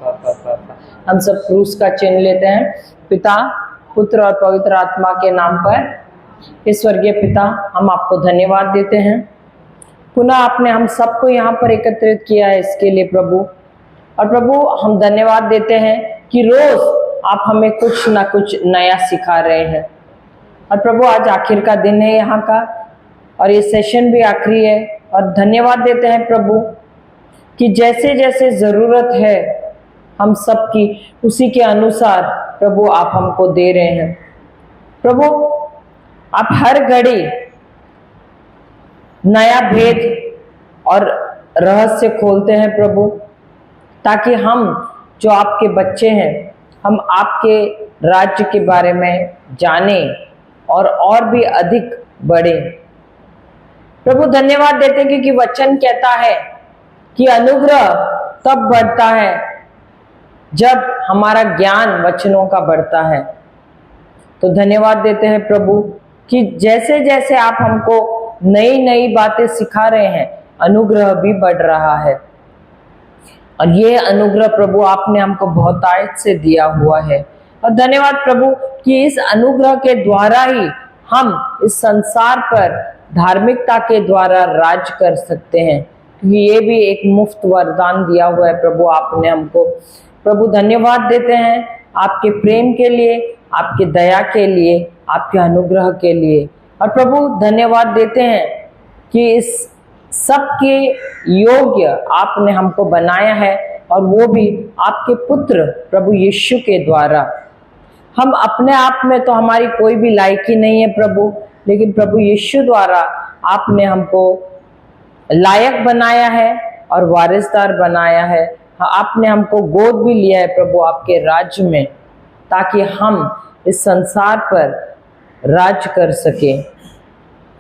हम सब क्रूस का चिन्ह लेते हैं। पिता, पुत्र और पवित्र आत्मा के नाम पर। हे स्वर्गीय पिता, हम आपको धन्यवाद देते हैं, पुनः आपने हम सबको यहाँ पर एकत्रित किया है इसके लिए प्रभु। और प्रभु हम धन्यवाद देते हैं कि रोज आप हमें कुछ ना कुछ नया सिखा रहे हैं। और प्रभु आज आखिर का दिन है यहाँ का, और ये सेशन भी आखिरी है। और धन्यवाद देते हैं प्रभु कि जैसे जैसे जरूरत है हम सबकी, उसी के अनुसार प्रभु आप हमको दे रहे हैं। प्रभु आप हर घड़ी नया भेद और रहस्य खोलते हैं प्रभु, ताकि हम जो आपके बच्चे हैं, हम आपके राज्य के बारे में जाने और भी अधिक बढ़े। प्रभु धन्यवाद देते हैं क्योंकि वचन कहता है कि अनुग्रह तब बढ़ता है जब हमारा ज्ञान वचनों का बढ़ता है। तो धन्यवाद देते हैं प्रभु कि जैसे जैसे आप हमको नई नई बातें सिखा रहे हैं, अनुग्रह भी बढ़ रहा है। और ये अनुग्रह प्रभु आपने हमको बहुतायत से दिया हुआ है। और धन्यवाद प्रभु कि इस अनुग्रह के द्वारा ही हम इस संसार पर धार्मिकता के द्वारा राज कर सकते हैं, क्योंकि ये भी एक मुफ्त वरदान दिया हुआ है प्रभु आपने हमको। प्रभु धन्यवाद देते हैं आपके प्रेम के लिए, आपके दया के लिए, आपके अनुग्रह के लिए। और प्रभु धन्यवाद देते हैं कि इस सब के योग्य आपने हमको बनाया है, और वो भी आपके पुत्र प्रभु यीशु के द्वारा। हम अपने आप में तो हमारी कोई भी लायकी नहीं है प्रभु, लेकिन प्रभु यीशु द्वारा आपने हमको लायक बनाया है और वारिसदार बनाया है। आपने हमको गोद भी लिया है प्रभु आपके राज्य में, ताकि हम इस संसार पर राज कर सके।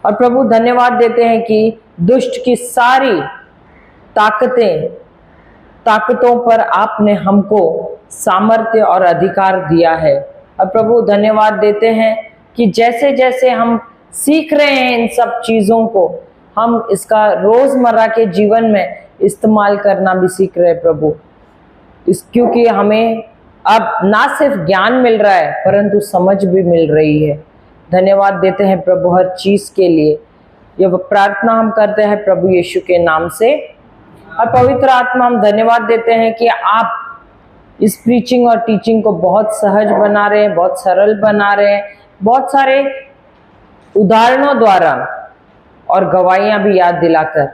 और प्रभु धन्यवाद देते हैं कि दुष्ट की सारी ताकतों पर आपने हमको सामर्थ्य और अधिकार दिया है। और प्रभु धन्यवाद देते हैं कि जैसे जैसे हम सीख रहे हैं इन सब चीजों को, हम इसका रोजमर्रा के जीवन में इस्तेमाल करना भी सीख रहे हैं प्रभु। क्योंकि हमें अब ना सिर्फ ज्ञान मिल रहा है, परंतु समझ भी मिल रही है। धन्यवाद देते हैं प्रभु हर चीज के लिए। यह प्रार्थना हम करते हैं प्रभु यीशु के नाम से। और पवित्र आत्मा, हम धन्यवाद देते हैं कि आप इस प्रीचिंग और टीचिंग को बहुत सहज बना रहे हैं, बहुत सरल बना रहे हैं, बहुत सारे उदाहरणों द्वारा और गवाहियां भी याद दिलाकर।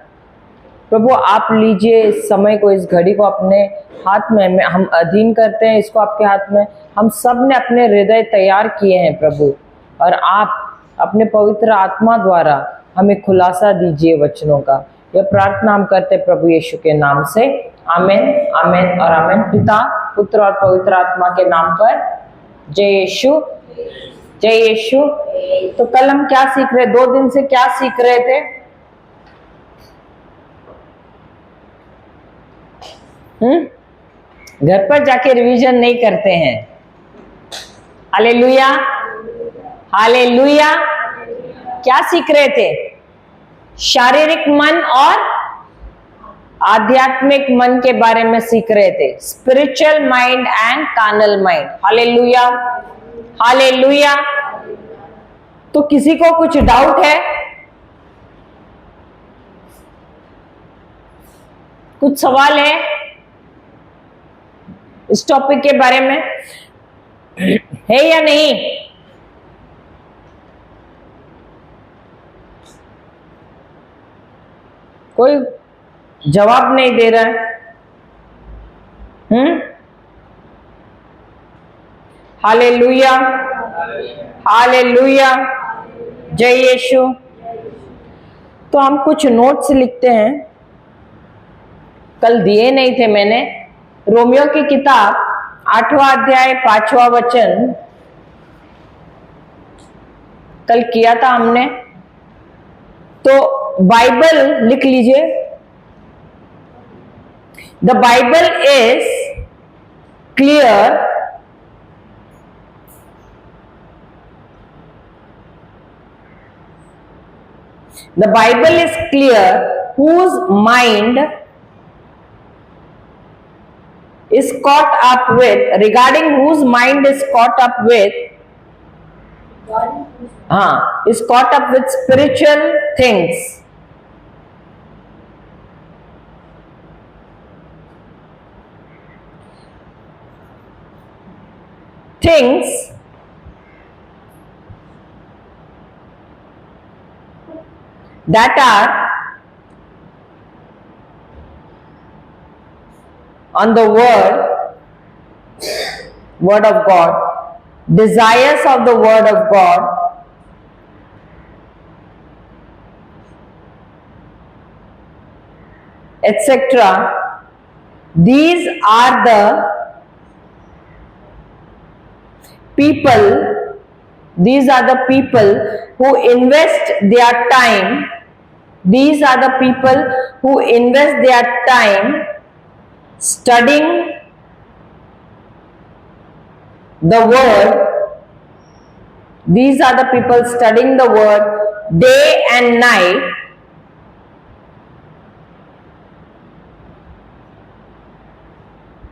प्रभु आप लीजिए इस समय को, इस घड़ी को अपने हाथ में हम अधीन करते हैं, इसको आपके हाथ में। हम सब ने अपने हृदय तैयार किए हैं प्रभु, और आप अपने पवित्र आत्मा द्वारा हमें खुलासा दीजिए वचनों का। यह प्रार्थना हम करते हैं प्रभु यीशु के नाम से। आमीन, आमीन और आमीन। पिता, पुत्र और पवित्र आत्मा के नाम पर। जय यीशु, जय यीशु। तो कल हम क्या सीख रहे, 2 दिन से क्या सीख रहे थे? घर पर जाके रिवीजन नहीं करते हैं। Hallelujah, hallelujah. क्या सीख रहे थे? शारीरिक मन और आध्यात्मिक मन के बारे में सीख रहे थे। Spiritual mind and carnal mind. Hallelujah, hallelujah. तो किसी को कुछ डाउट है? कुछ सवाल है इस टॉपिक के बारे में? है या नहीं? कोई जवाब नहीं दे रहा है। हालेलुया, हालेलुया, जय यीशु। तो हम कुछ नोट्स लिखते हैं, कल दिए नहीं थे मैंने। रोमियो की किताब 8वां अध्याय 5वां वचन कल किया था हमने। तो बाइबल लिख लीजिए। The Bible is clear The Bible is clear whose mind is caught up with, regarding whose mind is caught up with, is caught up with spiritual things. Things that are on the word of God, desires of the word of God, etc. These are the people who invest their time. These are the people who invest their time studying the word. These are the people studying the word day and night,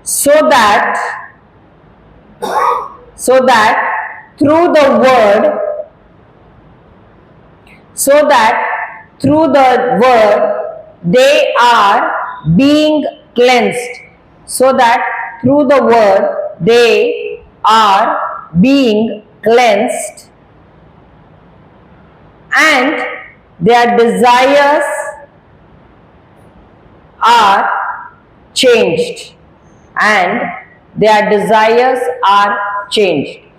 so that through the word they are being cleansed. So that through the word they are being cleansed, and their desires are changed.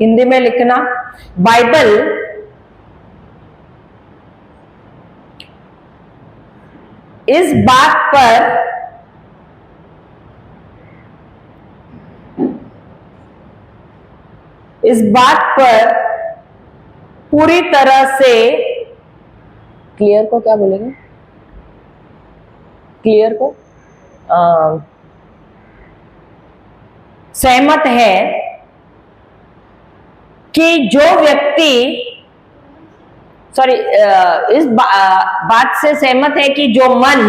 Hindi में लिखना, Bible इस बात पर पूरी तरह से, clear को क्या बोलेंगे, क्लियर को सहमत है कि जो व्यक्ति, इस बात से सहमत है कि जो मन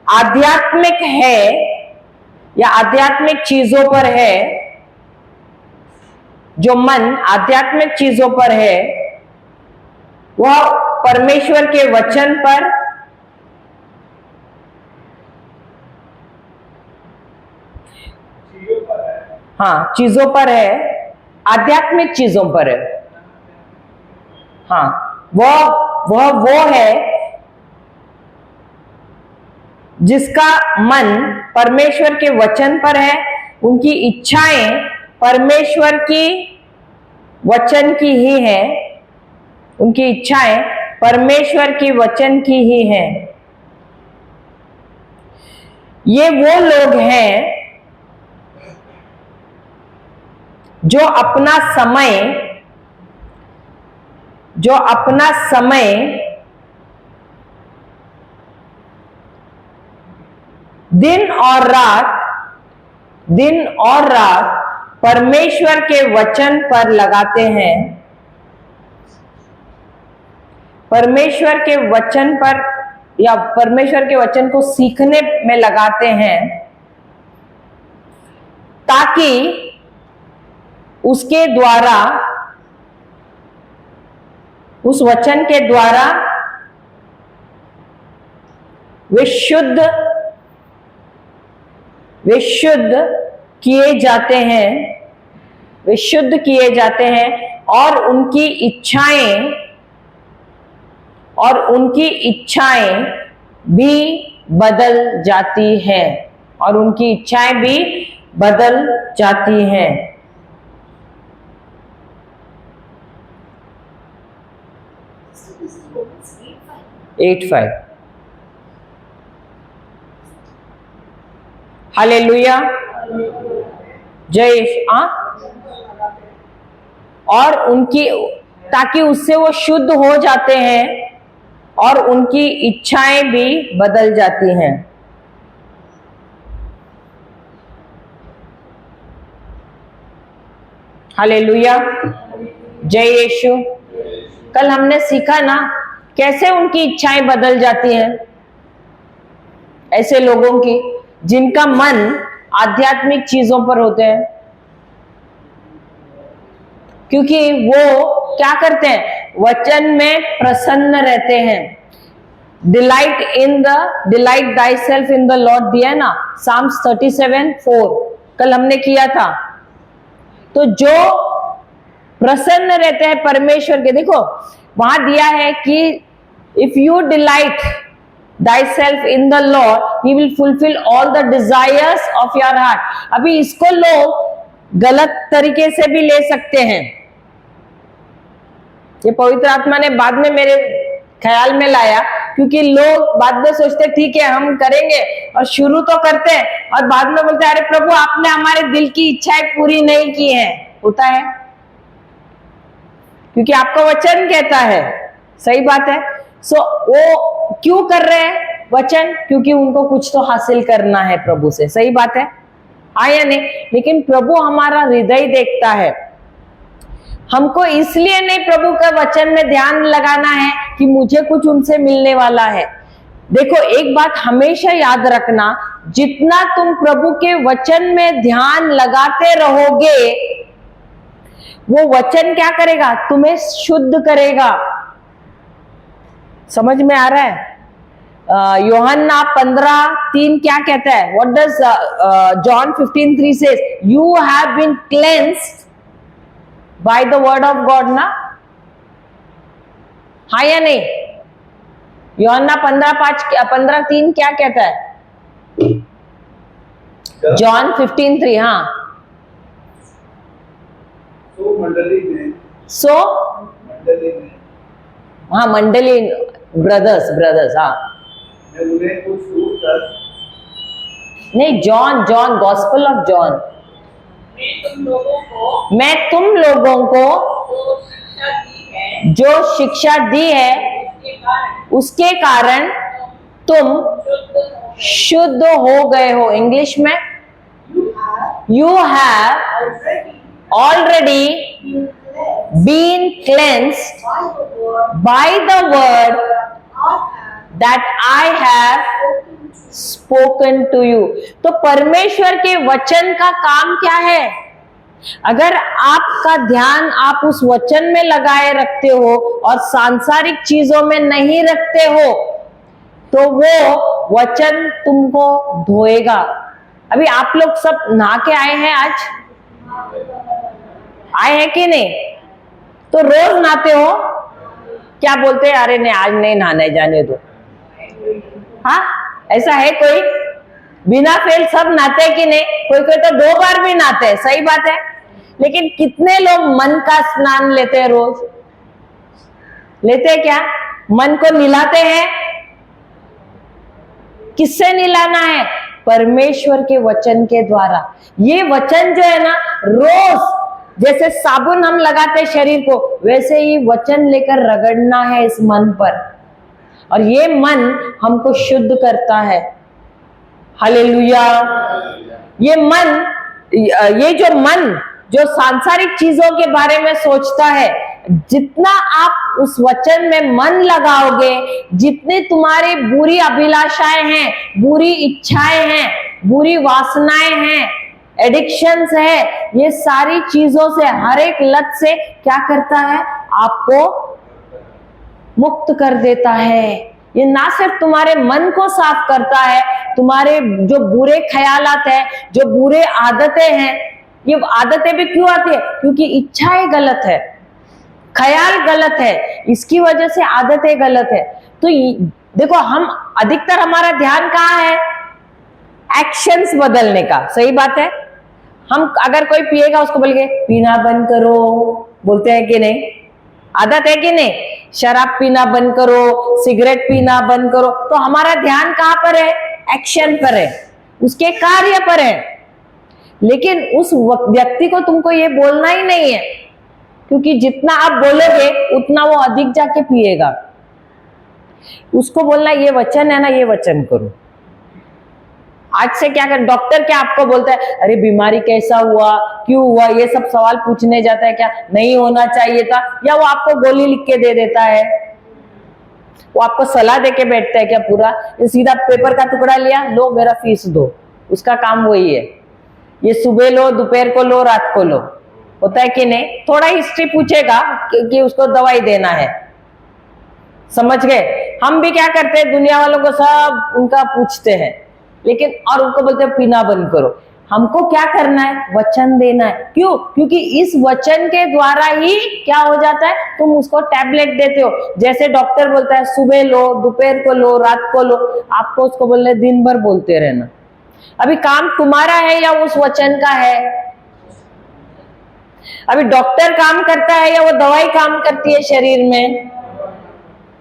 आध्यात्मिक है या आध्यात्मिक चीजों पर है, जो मन आध्यात्मिक चीजों पर है, वह परमेश्वर के वचन पर, चीजों पर है, आध्यात्मिक चीजों पर है। वो है जिसका मन परमेश्वर के वचन पर है, उनकी इच्छाएं परमेश्वर की वचन की ही हैं, उनकी इच्छाएं परमेश्वर की वचन की ही हैं। ये वो लोग हैं जो अपना समय दिन और रात परमेश्वर के वचन पर लगाते हैं, परमेश्वर के वचन पर या परमेश्वर के वचन को सीखने में लगाते हैं, ताकि उसके द्वारा, उस वचन के द्वारा वे शुद्ध किए जाते हैं और उनकी इच्छाएं भी बदल जाती हैं, हैं। 8:5 हालेलुया, जय यीशु। और उनकी, ताकि उससे वो शुद्ध हो जाते हैं और उनकी इच्छाएं भी बदल जाती हैं। हालेलुया, जय यीशु। कल हमने सीखा ना कैसे उनकी इच्छाएं बदल जाती हैं, ऐसे लोगों की जिनका मन आध्यात्मिक चीजों पर होते हैं, क्योंकि वो क्या करते हैं, वचन में प्रसन्न रहते हैं। Delight thy self in the Lord दिया है ना, Psalms 37:4 कल हमने किया था। तो जो प्रसन्न रहते हैं परमेश्वर के, देखो वहां दिया है कि if you delight thyself in the Lord, he will fulfill all the desires of your heart। अभी इसको लोग गलत तरीके से भी ले सकते हैं। ये पवित्र आत्मा ने बाद में मेरे ख्याल में लाया, क्योंकि लोग बाद में सोचते ठीक है हम करेंगे, और शुरू तो करते हैं और बाद में बोलते हैं अरे प्रभु आपने हमारे दिल की इच्छाएं पूरी नहीं की है। होता है क्योंकि आपका वचन कहता है, सही बात है। सो वो क्यों कर रहे हैं वचन, क्योंकि उनको कुछ तो हासिल करना है प्रभु से, सही बात है, हाँ या नहीं। लेकिन प्रभु हमारा हृदय देखता है। हमको इसलिए नहीं प्रभु का वचन में ध्यान लगाना है कि मुझे कुछ उनसे मिलने वाला है। देखो एक बात हमेशा याद रखना, जितना तुम प्रभु के वचन में ध्यान लगाते रहोगे, वो वचन क्या करेगा, तुम्हें शुद्ध करेगा। समझ में आ रहा है। यूहन्ना 15:3 क्या कहता है, what does John 15:3 says, you have been cleansed by the word of God ना, हाँ या नहीं। यूहन्ना 15:3 क्या कहता है, जॉन 15:3, हाँ। हाँ मंडली, ब्रदर्स, हाँ नहीं, जॉन गॉस्पेल ऑफ जॉन, मैं तुम लोगों को जो शिक्षा दी है उसके कारण तुम शुद्ध हो गए हो। इंग्लिश में, you have already been cleansed by the word that I have spoken to you। तो परमेश्वर के वचन का काम क्या है, अगर आपका ध्यान आप उस वचन में लगाए रखते हो और सांसारिक चीजों में नहीं रखते हो, तो वो वचन तुमको धोएगा। अभी आप लोग सब नहा के आए हैं, आज आए हैं कि नहीं, तो रोज नहाते हो, क्या बोलते हैं, अरे नहीं आज नहीं नहाने जाने दो, हाँ ऐसा है कोई, बिना फेल सब नहाते कि नहीं, कोई तो 2 बार भी नहाते हैं, सही बात है। लेकिन कितने लोग मन का स्नान लेते हैं, रोज लेते हैं क्या, मन को निलाते हैं, किससे निलाना है, परमेश्वर के वचन के द्वारा। ये वचन जो है ना, रोज जैसे साबुन हम लगाते हैं शरीर को, वैसे ही वचन लेकर रगड़ना है इस मन पर, और ये मन हमको शुद्ध करता है। हालेलुया। ये जो मन जो सांसारिक चीजों के बारे में सोचता है, जितना आप उस वचन में मन लगाओगे, जितनी तुम्हारी बुरी अभिलाषाएं हैं, बुरी इच्छाएं हैं, बुरी वासनाएं हैं, एडिक्शंस है, ये सारी चीजों से, हर एक लत से क्या करता है, आपको मुक्त कर देता है। ये ना सिर्फ तुम्हारे मन को साफ करता है, तुम्हारे जो बुरे ख्यालात है, जो बुरे आदतें हैं, ये आदतें भी क्यों आती है, क्योंकि इच्छाएं गलत है, ख्याल गलत है, इसकी वजह से आदतें गलत है। तो देखो हम अधिकतर हमारा ध्यान कहाँ है, एक्शंस बदलने का, सही बात है। हम अगर कोई पिएगा उसको बोलेंगे पीना बंद करो, बोलते हैं कि नहीं, आदत है कि नहीं, शराब पीना बंद करो, सिगरेट पीना बंद करो, तो हमारा ध्यान कहाँ पर है, एक्शन पर है, उसके कार्य पर है। लेकिन उस व्यक्ति को तुमको ये बोलना ही नहीं है, क्योंकि जितना आप बोलोगे उतना वो अधिक जाके पिएगा। उसको बोलना ये वचन है ना, ये वचन करो। आज से क्या कर, डॉक्टर क्या आपको बोलता है, अरे बीमारी कैसा हुआ, क्यों हुआ, ये सब सवाल पूछने जाता है, क्या नहीं होना चाहिए था, या वो आपको गोली लिख के दे देता है, वो आपको सलाह दे के बैठता है क्या पूरा, सीधा पेपर का टुकड़ा लिया, लो मेरा फीस दो, उसका काम वही है। ये सुबह लो, दोपहर को लो, रात को लो, होता है कि नहीं? थोड़ा हिस्ट्री पूछेगा कि उसको दवाई देना है, समझ गए? हम भी क्या करते हैं, दुनिया वालों को सब उनका पूछते हैं, लेकिन और उनको बोलते हैं पीना बंद करो। हमको क्या करना है? वचन देना है। क्यों? क्योंकि इस वचन के द्वारा ही क्या हो जाता है, तुम उसको टैबलेट देते हो। जैसे डॉक्टर बोलता है सुबह लो, दोपहर को लो, रात को लो, आपको उसको बोलना है दिन भर बोलते रहना। अभी काम तुम्हारा है या उस वचन का है? अभी डॉक्टर काम करता है या वो दवाई काम करती है शरीर में?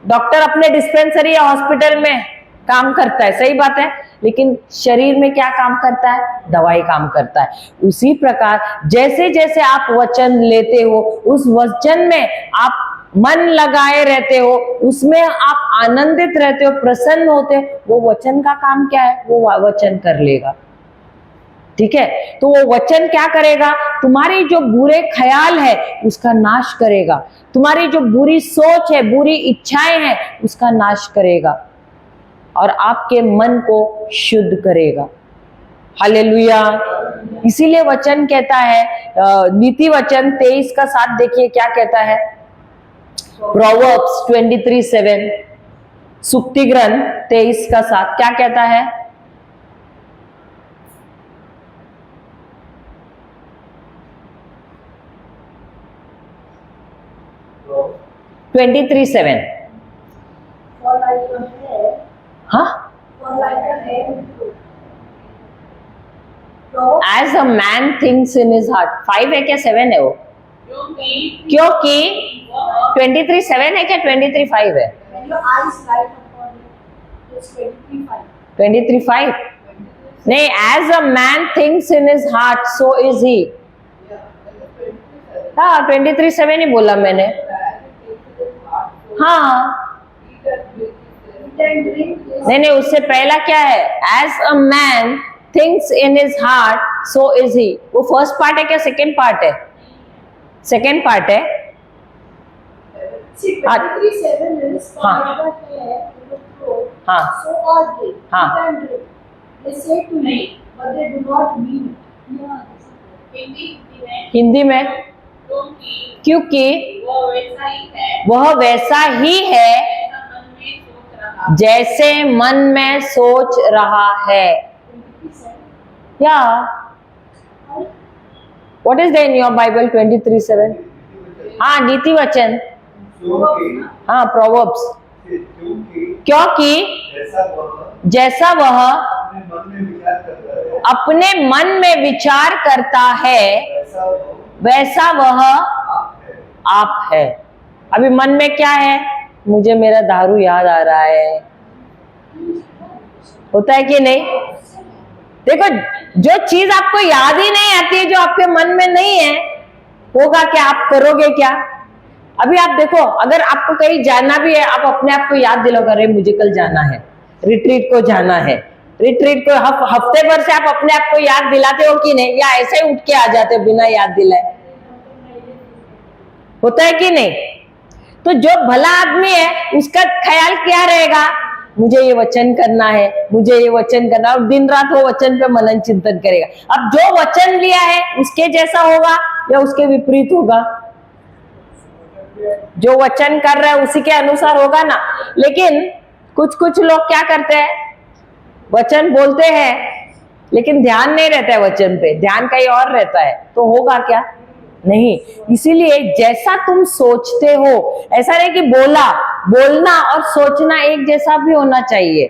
डॉक्टर अपने डिस्पेंसरी या हॉस्पिटल में काम करता है, सही बात है, लेकिन शरीर में क्या काम करता है? दवाई काम करता है। उसी प्रकार जैसे जैसे आप वचन लेते हो, उस वचन में आप मन लगाए रहते हो, उसमें आप आनंदित रहते हो, प्रसन्न होते हो, वो वचन का काम क्या है? वो वचन कर लेगा। ठीक है? तो वो वचन क्या करेगा? तुम्हारी जो बुरे ख्याल है उसका नाश करेगा, तुम्हारी जो बुरी सोच है, बुरी इच्छाएं हैं, उसका नाश करेगा और आपके मन को शुद्ध करेगा। हालेलुया। इसीलिए वचन कहता है, नीति वचन 23:7 देखिए क्या कहता है, प्रोवर्ब्स 23:7, सुक्ति ग्रंथ 23:7 क्या कहता है? 23:7। हाँ, as a man thinks in his heart. 5 है क्या 7 है वो? क्योंकि 23:7 है क्या 23:5 है? 23:5 नहीं, as a man thinks in his heart so is he. हाँ, 23:7 ही बोला मैंने। हाँ नहीं, उससे पहला क्या है? As a man thinks in his heart so is he. वो फर्स्ट पार्ट है क्या सेकेंड पार्ट है? सेकेंड पार्ट है। हिंदी में क्योंकि वह वैसा ही है जैसे मन में सोच रहा है। या what is there in your Bible? 23:7। हाँ, नीति वचन। हाँ, प्रोवर्ब्स। क्योंकि जैसा वह अपने मन में विचार करता है वैसा वह आप है। अभी मन में क्या है? मुझे मेरा दारू याद आ रहा है, होता है कि नहीं? देखो, जो चीज आपको याद ही नहीं आती है, जो आपके मन में नहीं है, होगा क्या? आप करोगे क्या? अभी आप देखो, अगर आपको कहीं जाना भी है, आप अपने आप को याद दिलाओगे, अरे मुझे कल जाना है, रिट्रीट को जाना है। रिट्रीट को हफ्ते भर से आप अपने आप को याद दिलाते हो कि नहीं, या ऐसे ही उठ के आ जाते हो बिना याद दिलाए? होता है कि नहीं? तो जो भला आदमी है उसका ख्याल क्या रहेगा? मुझे ये वचन करना है, मुझे ये वचन करना, और दिन रात वो वचन पे मनन चिंतन करेगा। अब जो वचन लिया है उसके जैसा होगा या उसके विपरीत होगा? जो वचन कर रहा है उसी के अनुसार होगा ना। लेकिन कुछ कुछ लोग क्या करते हैं, वचन बोलते हैं लेकिन ध्यान नहीं रहता है वचन पे, ध्यान कहीं और रहता है, तो होगा क्या? नहीं। इसीलिए जैसा तुम सोचते हो, ऐसा नहीं कि बोलना और सोचना एक जैसा भी होना चाहिए।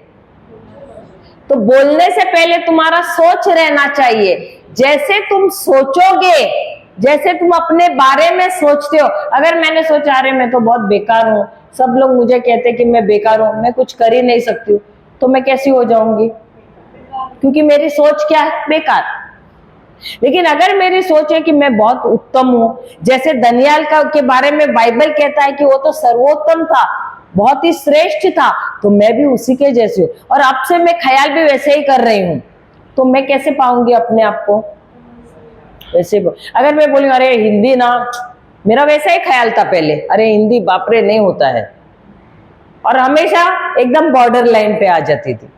तो बोलने से पहले तुम्हारा सोच रहना चाहिए। जैसे तुम सोचोगे, जैसे तुम अपने बारे में सोचते हो, अगर मैंने सोचा अरे मैं तो बहुत बेकार हूं, सब लोग मुझे कहते हैं कि मैं बेकार हूं, मैं कुछ कर ही नहीं सकती हूँ, तो मैं कैसी हो जाऊंगी? क्योंकि मेरी सोच क्या है? बेकार। लेकिन अगर मेरी सोच है कि मैं बहुत उत्तम हूं, जैसे दनियाल के बारे में बाइबल कहता है कि वो तो सर्वोत्तम था, बहुत ही श्रेष्ठ था, तो मैं भी उसी के जैसे हूं, और अब से मैं ख्याल भी वैसे ही कर रही हूं, तो मैं कैसे पाऊंगी अपने आप को? वैसे अगर मैं बोलूं अरे हिंदी ना, मेरा वैसा ही ख्याल था पहले, अरे हिंदी बाप रे नहीं होता है, और हमेशा एकदम बॉर्डर लाइन पे आ जाती थी।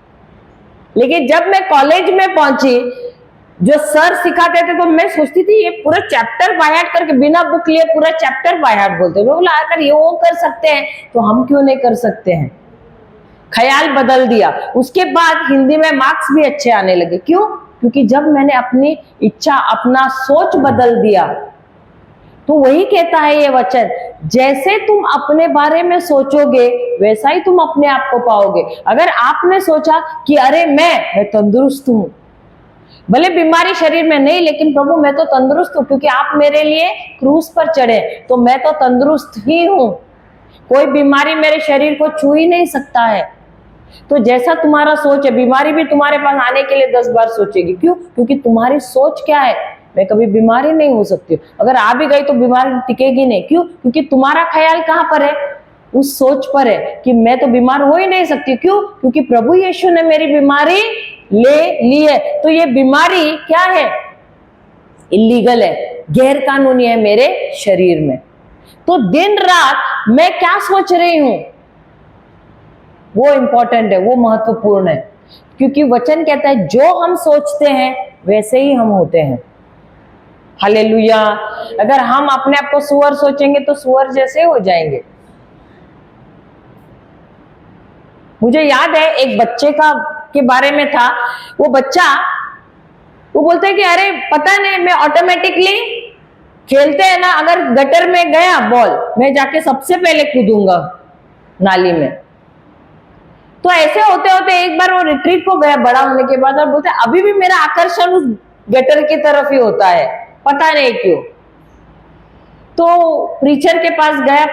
लेकिन जब मैं कॉलेज में पहुंची जो सर सिखाते थे तो मैं सोचती थी ये पूरा चैप्टर बाय हार्ट करके, बिना बुक लिए पूरा चैप्टर बाय हार्ट बोलते। मैं बोला अगर ये वो कर सकते हैं तो हम क्यों नहीं कर सकते हैं। ख्याल बदल दिया। उसके बाद हिंदी में मार्क्स भी अच्छे आने लगे। क्यों? क्योंकि जब मैंने अपनी इच्छा, अपना सोच बदल दिया। तो वही कहता है ये वचन, जैसे तुम अपने बारे में सोचोगे वैसा ही तुम अपने आप को पाओगे। अगर आपने सोचा कि अरे मैं तंदुरुस्त हूं, भले बीमारी शरीर में नहीं, लेकिन प्रभु मैं तो तंदुरुस्त हूं क्योंकि आप मेरे लिए क्रूस पर चढ़े, तो मैं तो तंदुरुस्त ही हूं, कोई बीमारी मेरे शरीर को छू ही नहीं सकता है। तो जैसा तुम्हारा सोच है, बीमारी भी तुम्हारे पास आने के लिए 10 बार सोचेगी। क्यों? क्योंकि तुम्हारी सोच क्या है, मैं कभी बीमारी नहीं हो सकती। अगर आ भी गई तो बीमारी टिकेगी नहीं। क्यों? क्योंकि तुम्हारा ख्याल कहां पर है? उस सोच पर है कि मैं तो बीमार हो ही नहीं सकती। क्यों? क्योंकि प्रभु यीशु ने मेरी बीमारी ले ली है। तो ये बीमारी क्या है? इलीगल है, गैर कानूनी है मेरे शरीर में। तो दिन रात मैं क्या सोच रही हूं वो इंपॉर्टेंट है, वो महत्वपूर्ण है। क्योंकि वचन कहता है जो हम सोचते हैं वैसे ही हम होते हैं। हालेलुया। अगर हम अपने आप को सुअर सोचेंगे तो सुअर जैसे हो जाएंगे। मुझे याद है एक बच्चे के बारे में था। वो बच्चा वो बोलते हैं कि अरे पता नहीं, मैं ऑटोमेटिकली खेलते हैं ना, अगर गटर में गया बॉल, मैं जाके सबसे पहले कूदूंगा नाली में। तो ऐसे होते होते एक बार वो रिट्रीट को गया बड़ा होने के बाद, और बोलते अभी भी मेरा आकर्षण उस गटर की तरफ ही होता है, पता नहीं क्यों। तो प्रीचर के पास गया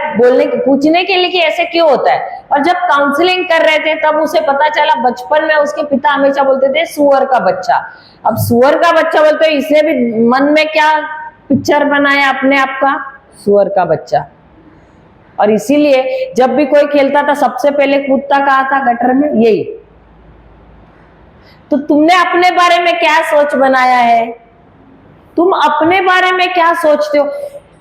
पूछने के लिए कि ऐसे क्यों होता है। और जब काउंसलिंग कर रहे थे तब उसे पता चला बचपन में उसके पिता हमेशा बोलते थे सुअर का बच्चा। अब सुअर का बच्चा बोलते हैं, इसने भी मन में क्या पिक्चर बनाया अपने आप का, सुअर का बच्चा। और इसीलिए जब भी कोई खेलता था सबसे पहले कूदता कहा था? गटर में। यही तो तुमने अपने बारे में क्या सोच बनाया है? तुम अपने बारे में क्या सोचते हो?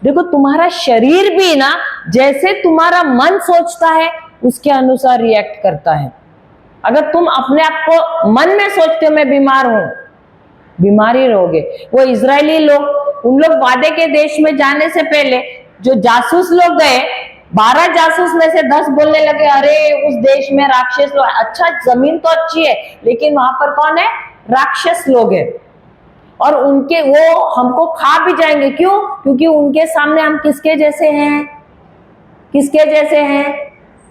देखो तुम्हारा शरीर भी ना जैसे तुम्हारा मन सोचता है उसके अनुसार रिएक्ट करता है। अगर तुम अपने आप को मन में सोचते हो मैं बीमार हूं, बीमारी रहोगे। वो इजरायली लोग, उन लोग वादे के देश में जाने से पहले जो जासूस लोग गए, 12 जासूस में से 10 बोलने लगे अरे उस देश में राक्षस लोग, अच्छा जमीन तो अच्छी है लेकिन वहां पर कौन है? राक्षस लोग हैं और उनके वो हमको खा भी जाएंगे। क्यों? क्योंकि उनके सामने हम किसके जैसे हैं? किसके जैसे हैं?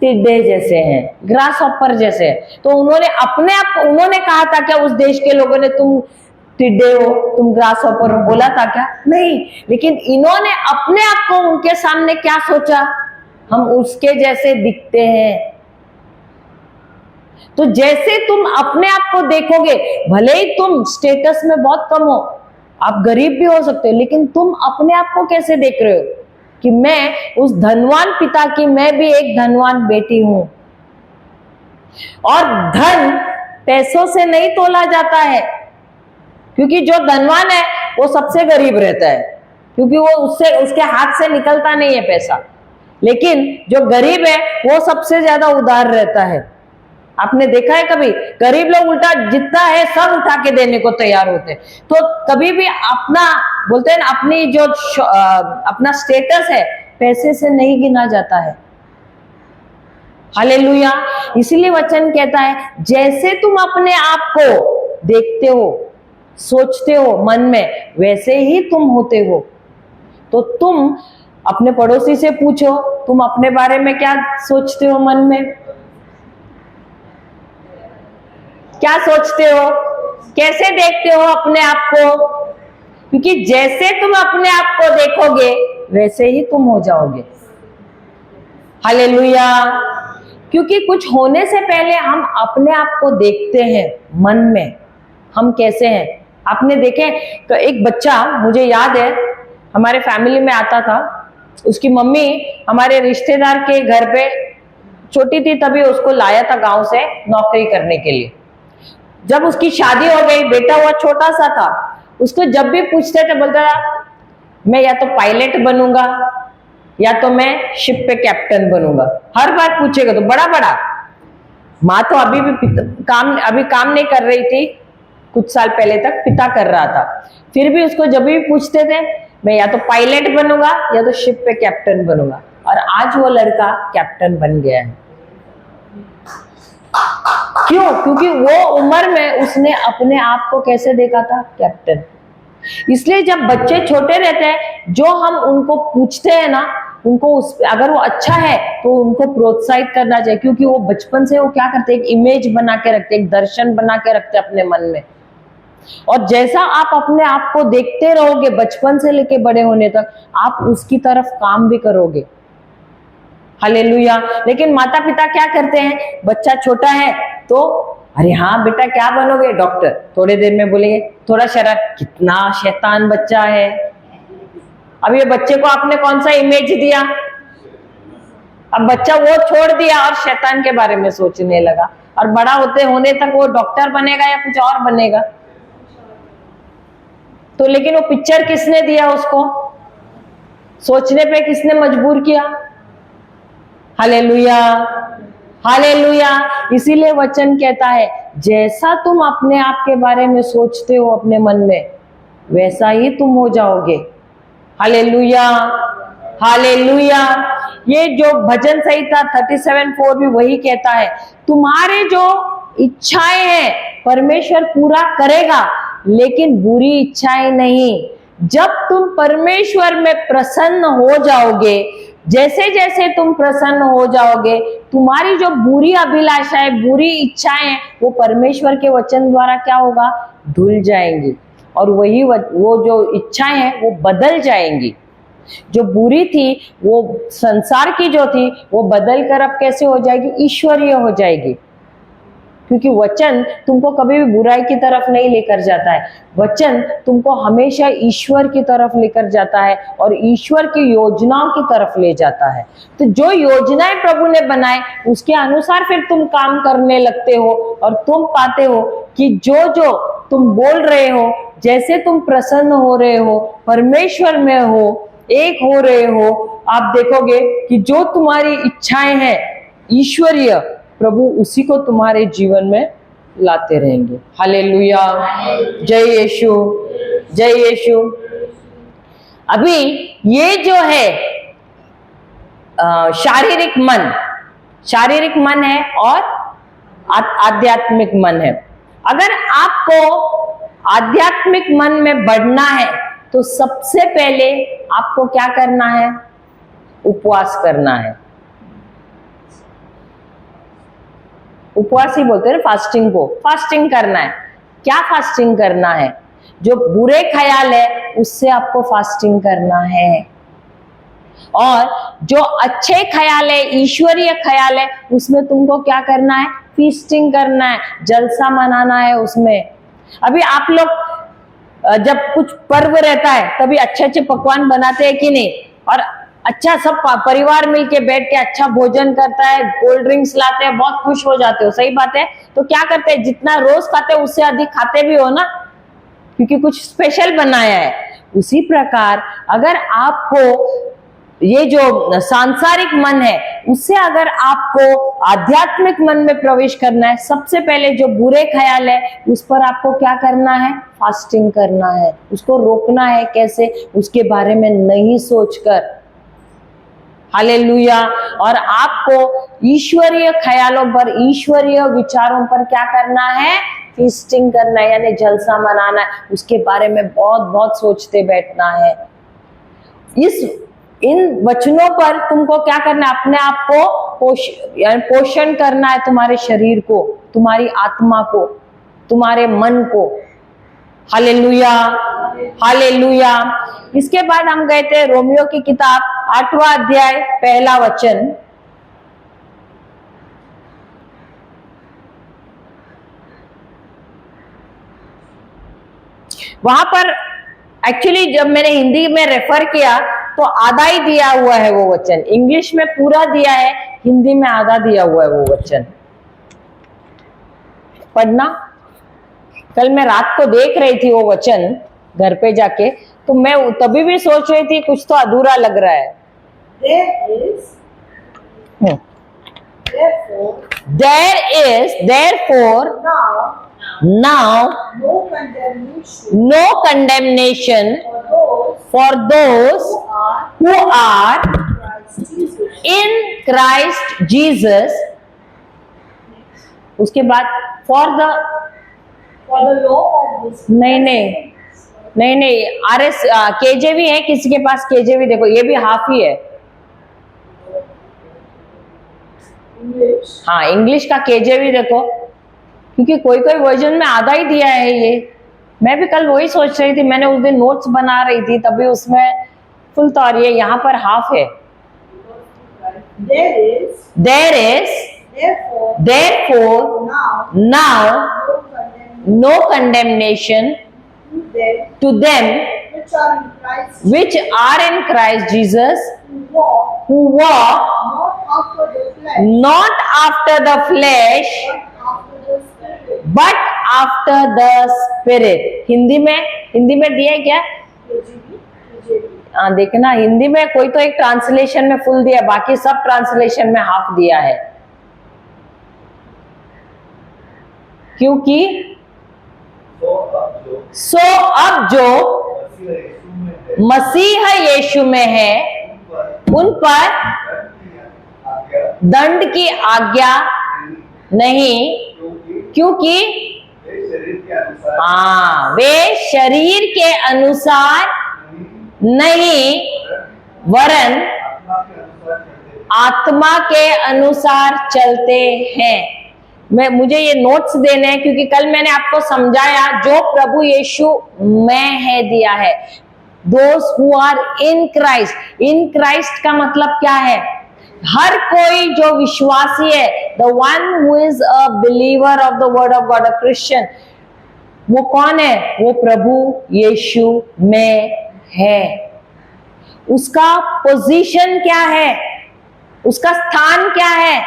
टिड्डे जैसे हैं, ग्रास हॉपर जैसे। तो उन्होंने अपने आप, उन्होंने कहा था क्या उस देश के लोगों ने तुम टिड्डे हो, तुम ग्रास हॉपर हो, बोला था क्या? नहीं। लेकिन इन्होंने अपने आप को उनके सामने क्या सोचा? हम उसके जैसे दिखते हैं। तो जैसे तुम अपने आप को देखोगे, भले ही तुम स्टेटस में बहुत कम हो, आप गरीब भी हो सकते हो, लेकिन तुम अपने आप को कैसे देख रहे हो कि मैं उस धनवान पिता की, मैं भी एक धनवान बेटी हूं। और धन पैसों से नहीं तोला जाता है, क्योंकि जो धनवान है वो सबसे गरीब रहता है, क्योंकि वो उसके हाथ से निकलता नहीं है पैसा। लेकिन जो गरीब है वो सबसे ज्यादा उदार रहता है। आपने देखा है कभी? गरीब लोग उल्टा जितना है सब उठा के देने को तैयार होते हैं। तो कभी भी अपना, बोलते हैं ना, अपनी जो अपना स्टेटस है पैसे से नहीं गिना जाता है। हालेलुया। इसीलिए वचन कहता है जैसे तुम अपने आप को देखते हो, सोचते हो मन में, वैसे ही तुम होते हो। तो तुम अपने पड़ोसी से पूछो तुम अपने बारे में क्या सोचते हो? मन में क्या सोचते हो? कैसे देखते हो अपने आप को? क्योंकि जैसे तुम अपने आप को देखोगे वैसे ही तुम हो जाओगे। हालेलुया। क्योंकि कुछ होने से पहले हम अपने आप को देखते हैं मन में, हम कैसे हैं। आपने देखे तो एक बच्चा, मुझे याद है हमारे फैमिली में आता था, उसकी मम्मी हमारे रिश्तेदार के घर पे छोटी थी तभी उसको लाया था गांव से नौकरी करने के लिए। जब उसकी शादी हो गई, बेटा हुआ, छोटा सा था, उसको जब भी पूछते थे बोलता था मैं या तो पायलट बनूंगा या तो मैं शिप पे कैप्टन बनूंगा। हर बार पूछेगा तो बड़ा बड़ा। माँ तो अभी काम नहीं कर रही थी, कुछ साल पहले तक पिता कर रहा था। फिर भी उसको जब भी पूछते थे, मैं या तो पायलट बनूंगा या तो शिप पे कैप्टन बनूंगा, और आज वो लड़का कैप्टन बन गया है। क्यों? क्योंकि वो उम्र में उसने अपने आप को कैसे देखा था? कैप्टन। इसलिए जब बच्चे छोटे रहते हैं, जो हम उनको पूछते हैं ना, उनको अगर वो अच्छा है तो उनको प्रोत्साहित करना चाहिए, क्योंकि वो बचपन से वो क्या करते हैं, एक इमेज बना के रखते, एक दर्शन बना के रखते अपने मन में। और जैसा आप अपने आप को देखते रहोगे बचपन से लेके बड़े होने तक, आप उसकी तरफ काम भी करोगे। हालेलुया। लेकिन माता पिता क्या करते हैं, बच्चा छोटा है तो अरे हाँ बेटा क्या बनोगे? डॉक्टर। थोड़ी देर में बोलेंगे थोड़ा शरारत, कितना शैतान बच्चा है। अब ये बच्चे को आपने कौन सा इमेज दिया? अब बच्चा वो छोड़ दिया और शैतान के बारे में सोचने लगा, और बड़ा होने तक वो डॉक्टर बनेगा या कुछ और बनेगा। तो लेकिन वो पिक्चर किसने दिया उसको? सोचने पे किसने मजबूर किया? Hallelujah, hallelujah. इसीलिए वचन कहता है, जैसा तुम अपने आप के बारे में सोचते हो अपने मन में, वैसा ही तुम हो जाओगे। Hallelujah, hallelujah. ये जो भजन संहिता 37:4 भी वही कहता है, तुम्हारे जो इच्छाएं हैं परमेश्वर पूरा करेगा, लेकिन बुरी इच्छाएं नहीं। जब तुम परमेश्वर में प्रसन्न हो जाओगे, जैसे जैसे तुम प्रसन्न हो जाओगे, तुम्हारी जो बुरी अभिलाषाएं, बुरी इच्छाएं, वो परमेश्वर के वचन द्वारा क्या होगा? धुल जाएंगी, और वही वो जो इच्छाएं हैं वो बदल जाएंगी। जो बुरी थी, वो संसार की जो थी, वो बदल कर अब कैसे हो जाएगी? ईश्वरीय हो जाएगी। क्योंकि वचन तुमको कभी भी बुराई की तरफ नहीं लेकर जाता है, वचन तुमको हमेशा ईश्वर की तरफ लेकर जाता है और ईश्वर की योजनाओं की तरफ ले जाता है। तो जो योजनाएं प्रभु ने बनाए उसके अनुसार फिर तुम काम करने लगते हो, और तुम पाते हो कि जो जो तुम बोल रहे हो, जैसे तुम प्रसन्न हो रहे हो, परमेश्वर में हो, एक हो रहे हो, आप देखोगे कि जो तुम्हारी इच्छाएं हैं ईश्वरीय, प्रभु उसी को तुम्हारे जीवन में लाते रहेंगे। हालेलुया, जय यीशु, जय यीशु। अभी ये जो है शारीरिक मन है और आध्यात्मिक मन है। अगर आपको आध्यात्मिक मन में बढ़ना है तो सबसे पहले आपको क्या करना है? उपवास करना है। उपवास ही बोलते हैं फास्टिंग को, फास्टिंग करना है। क्या फास्टिंग करना है? जो बुरे ख्याल है उससे आपको फास्टिंग करना है, और जो अच्छे ख्याल है, ईश्वरीय ख्याल है, उसमें तुमको क्या करना है? फीस्टिंग करना है, जलसा मनाना है उसमें। अभी आप लोग जब कुछ पर्व रहता है तभी अच्छे अच्छे पकवान बनाते हैं कि नहीं? और अच्छा सब परिवार मिलके बैठ के अच्छा भोजन करता है, कोल्ड ड्रिंक्स लाते हैं, बहुत खुश हो जाते हो। सही बात है। तो क्या करते हैं, जितना रोज खाते हैं उससे अधिक खाते भी हो ना, क्योंकि कुछ स्पेशल बनाया है। उसी प्रकार अगर आपको ये जो सांसारिक मन है उससे अगर आपको आध्यात्मिक मन में प्रवेश करना है, सबसे पहले जो बुरे ख्याल है उस पर आपको क्या करना है? फास्टिंग करना है। उसको रोकना है। कैसे? उसके बारे में नहीं सोचकर। हालेलुया। और आपको ईश्वरीय ख्यालों पर, ईश्वरीय विचारों पर क्या करना है? फीस्टिंग करना है, यानी जलसा मनाना है। उसके बारे में बहुत बहुत सोचते बैठना है। इन वचनों पर तुमको क्या करना है? अपने आप को पोषण करना है, तुम्हारे शरीर को, तुम्हारी आत्मा को, तुम्हारे मन को। Hallelujah, hallelujah. इसके बाद हम गए थे रोमियो की किताब 8वां अध्याय 1 वचन। वहां पर एक्चुअली जब मैंने हिंदी में रेफर किया तो आधा ही दिया हुआ है वो वचन। इंग्लिश में पूरा दिया है, हिंदी में आधा दिया हुआ है वो वचन। पढ़ना। कल मैं रात को देख रही थी वो वचन घर पे जाके, तो मैं तभी भी सोच रही थी कुछ तो अधूरा लग रहा है। There is therefore Now no condemnation no condemnation for those for those who are in Christ Jesus. Christ Jesus. In Christ Jesus. उसके बाद for the For the law of this नहीं RS KJV है किसी के पास? KJV देखो, ये भी half ही है। English. हाँ, इंग्लिश का KJV देखो, क्योंकि कोई कोई वर्जन में आधा ही दिया है ये। मैं भी कल वही सोच रही थी, मैंने उस दिन नोट्स बना रही थी तभी उसमें फुल तो, और ये यहाँ पर हाफ है। There is therefore now no condemnation no condemnation to them to them which are in Christ which are in Christ Jesus, who who walk walk not after the flesh, not after the flesh but after the but after Spirit. the Spirit। Hindi में दिया है क्या? हाँ, देखना, हिंदी में कोई तो एक ट्रांसलेशन में फुल दिया, बाकी सब ट्रांसलेशन में हाफ दिया है, क्योंकि सो अब जो मसीह यीशु में है उन पर दंड की आज्ञा नहीं, क्योंकि हाँ, वे शरीर के अनुसार नहीं वरन आत्मा के अनुसार चलते हैं। मुझे ये नोट्स देने हैं, क्योंकि कल मैंने आपको समझाया जो प्रभु यीशु में है दिया है, those who are in Christ. In Christ का मतलब क्या है? हर कोई जो विश्वासी है, the one who is a believer of the word of God, a Christian, वो कौन है? वो प्रभु यीशु में है। उसका पोजीशन क्या है? उसका स्थान क्या है?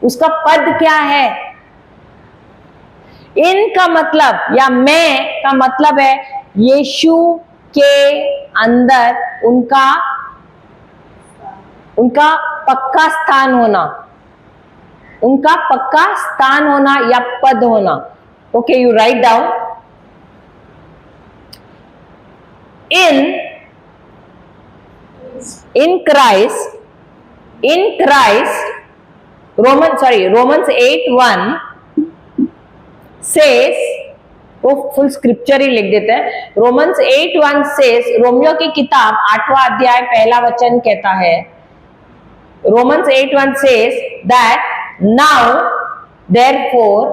उसका पद क्या है? इन का मतलब या मैं का मतलब है यीशु के अंदर उनका पक्का स्थान होना, उनका पक्का स्थान होना या पद होना। Okay, you write down. in Christ, Romans 8:1 says, वो फुल स्क्रिप्चर ही लिख देते हैं। Romans 8:1 says, रोमियो की किताब 8वां अध्याय 1 वचन कहता है, Romans 8:1 says that now therefore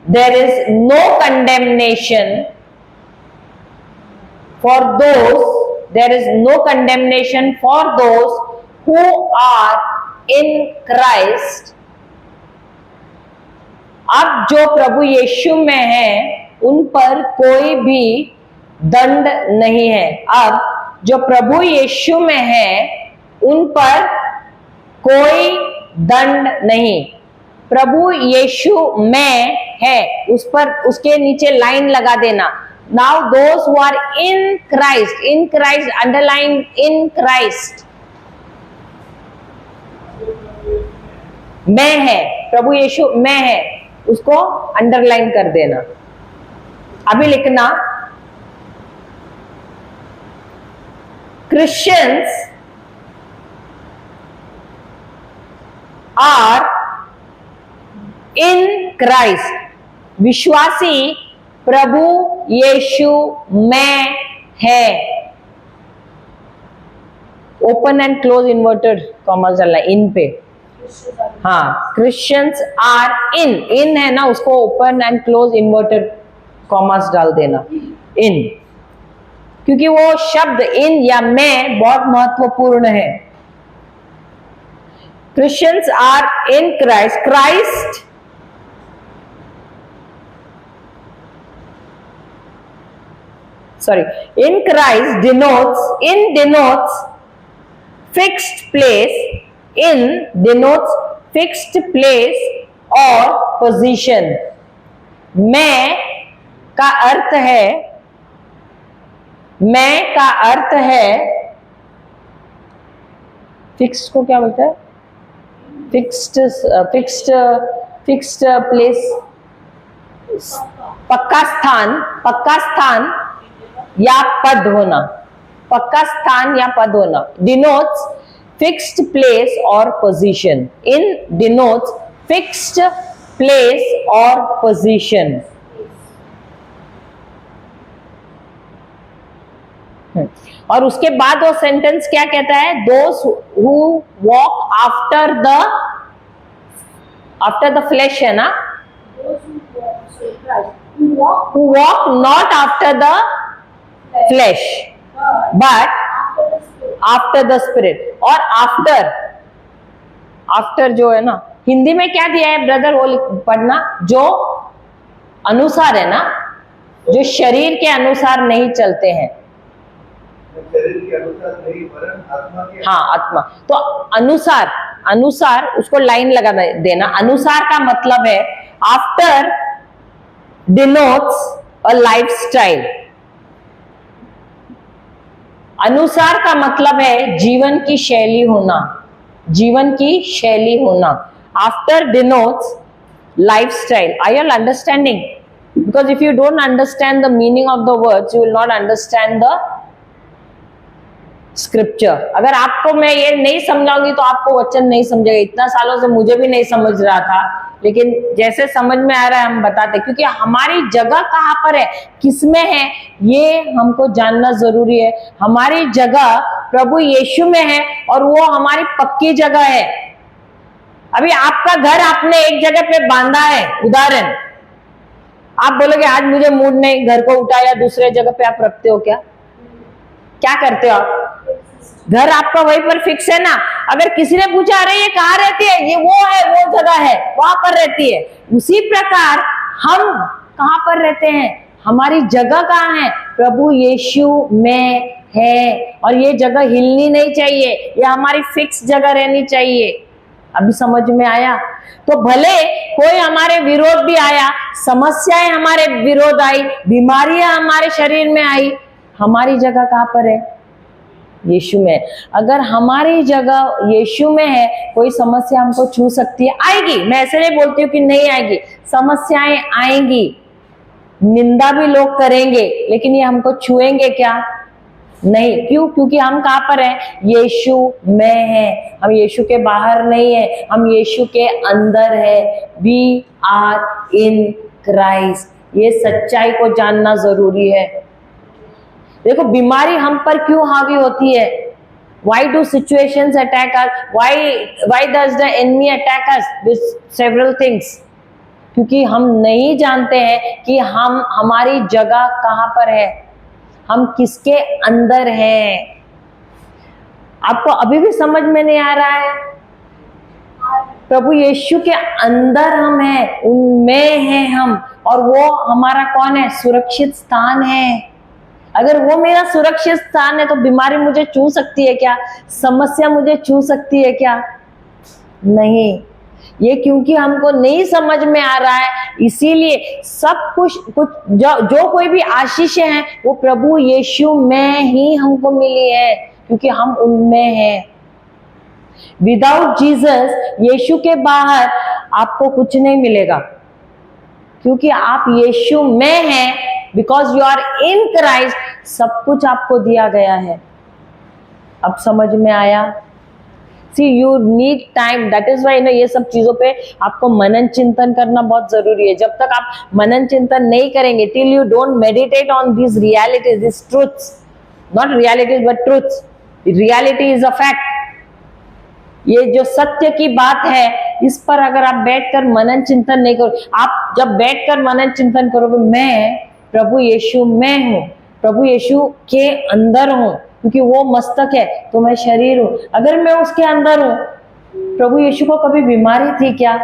there is no condemnation for those, there is no condemnation for those who are in Christ। अब जो प्रभु यीशु में है उन पर कोई भी दंड नहीं है। अब जो प्रभु यीशु में है उन पर कोई दंड नहीं। प्रभु यीशु में है, उस पर उसके नीचे लाइन लगा देना। Now those who are in Christ, underline in Christ, में है, प्रभु यीशु में है, उसको अंडरलाइन कर देना। अभी लिखना, Christians are in Christ, विश्वासी प्रभु यीशु में है। Open and close inverted commas डालना इन पे। हाँ, क्रिश्चियंस आर इन है ना, उसको open and close inverted commas डाल देना, इन, क्योंकि वो शब्द इन या में बहुत महत्वपूर्ण है। Christians are in Christ, in Christ denotes fixed place, denotes fixed place और position। मैं का अर्थ है फिक्स्ड को क्या बोलते हैं? फिक्स्ड फिक्स्ड प्लेस, पक्का स्थान या पद होना, पक्का स्थान या पद होना, डिनोट्स फिक्स्ड प्लेस और पोजीशन, इन डिनोट्स फिक्स्ड प्लेस और पोजीशन। और उसके बाद वो सेंटेंस क्या कहता है, those who walk after the flash है ना, who walk not after the flesh but after the spirit। और आफ्टर जो है ना, हिंदी में क्या दिया है ब्रदर, वो पढ़ना, जो अनुसार है ना, जो शरीर के अनुसार नहीं चलते हैं, शरीर के अनुसार नहीं वरन आत्मा के, हाँ आत्मा। तो अनुसार उसको लाइन लगा देना। अनुसार का मतलब है, आफ्टर डिनोट्स अ लाइफस्टाइल। अनुसार का मतलब है जीवन की शैली होना, जीवन की शैली होना। After denotes lifestyle. Are you understanding? Because if you don't understand the meaning of the words, you will not understand the scripture. अगर आपको मैं ये नहीं समझाऊंगी तो आपको वचन नहीं समझेगा। इतना सालों से मुझे भी नहीं समझ रहा था, लेकिन जैसे समझ में आ रहा है हम बताते, क्योंकि हमारी जगह कहाँ पर है, किसमें है, ये हमको जानना जरूरी है। हमारी जगह प्रभु यीशु में है और वो हमारी पक्की जगह है। अभी आपका घर आपने एक जगह पे बांधा है, उदाहरण, आप बोलोगे आज मुझे मूड नहीं, घर को उठाया दूसरे जगह पे आप रखते हो क्या करते हो आप? घर आपका वहीं पर फिक्स है ना। अगर किसी ने पूछा अरे ये कहाँ रहती है, ये वो है, वो जगह है, वहां पर रहती है। उसी प्रकार हम कहाँ पर रहते हैं, हमारी जगह कहाँ है, प्रभु यीशु में है। और ये जगह हिलनी नहीं चाहिए, ये हमारी फिक्स जगह रहनी चाहिए। अभी समझ में आया? तो भले कोई हमारे विरोध भी आया, समस्याएं हमारे विरोध आई, बीमारियां हमारे शरीर में आई, हमारी जगह कहाँ पर है? यीशु में। अगर हमारी जगह यीशु में है, कोई समस्या हमको छू सकती है, आएगी। मैं ऐसे नहीं बोलती हूँ कि नहीं आएगी, समस्याएं आएंगी, निंदा भी लोग करेंगे, लेकिन ये हमको छुएंगे क्या? नहीं। क्यों? क्योंकि हम कहाँ पर हैं? यीशु में है। हम यीशु के बाहर नहीं है, हम यीशु के अंदर है। We are in Christ. ये सच्चाई को जानना जरूरी है। देखो बीमारी हम पर क्यों हावी होती है? Why do situations attack us? Why does the enemy attack us with several things? क्योंकि हम नहीं जानते हैं कि हम हमारी जगह कहाँ पर है, हम किसके अंदर हैं। आपको अभी भी समझ में नहीं आ रहा है? प्रभु यीशु के अंदर हम हैं, उनमें हैं हम, और वो हमारा कौन है? सुरक्षित स्थान है। अगर वो मेरा सुरक्षित स्थान है तो बीमारी मुझे छू सकती है क्या? समस्या मुझे छू सकती है क्या? नहीं। ये क्योंकि हमको नहीं समझ में आ रहा है, इसीलिए सब कुछ जो कोई भी आशीषें हैं वो प्रभु यीशु में ही हमको मिली है, क्योंकि हम उनमें हैं। विदाउट जीसस, यीशु के बाहर आपको कुछ नहीं मिलेगा, क्योंकि आप यीशु में हैं। Because you are in Christ, सब कुछ आपको दिया गया है। अब समझ में आया? See you need time, that is why ना ये सब चीजों पे आपको मनन चिंतन करना बहुत जरूरी है। जब तक आप मनन चिंतन नहीं करेंगे, till you don't meditate on this realities, this truths, not realities but truths. Reality is a fact. ये जो सत्य की बात है, इस पर अगर आप बैठकर मनन चिंतन नहीं करोगे, आप जब बैठकर मनन चिंतन करोगे, मैं प्रभु यीशु में हूँ, प्रभु यीशु के अंदर हूँ, क्योंकि वो मस्तक है तो मैं शरीर हूँ। अगर मैं उसके अंदर हूँ, प्रभु यीशु को कभी बीमारी थी क्या?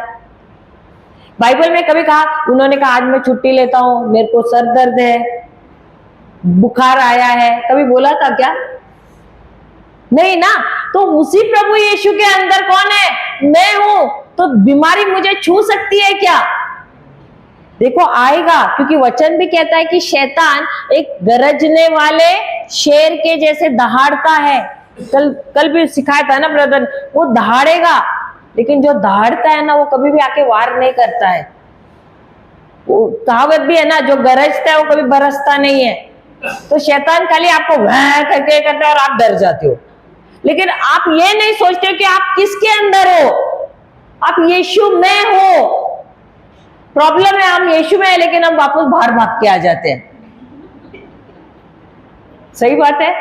बाइबल में कभी कहा, उन्होंने कहा आज मैं छुट्टी लेता हूँ, मेरे को सर दर्द है, बुखार आया है, कभी बोला था क्या? नहीं ना। तो उसी प्रभु यीशु के अंदर कौन है? मैं हूं। तो बीमारी मुझे छू सकती है क्या? देखो आएगा, क्योंकि वचन भी कहता है कि शैतान एक गरजने वाले शेर के जैसे दहाड़ता है। कल भी सिखाया था ना ब्रदर, वो दहाड़ेगा। लेकिन जो दहाड़ता है ना वो कभी भी आके वार नहीं करता है। वो कहावत भी है ना, जो गरजता है वो कभी बरसता नहीं है। तो शैतान खाली आपको वह करके करता है और आप डर जाते हो, लेकिन आप ये नहीं सोचते कि आप किसके अंदर हो, आप यीशु में हो। प्रॉब्लम है हम यीशु में है लेकिन हम वापस बाहर भाग के आ जाते हैं। सही बात है,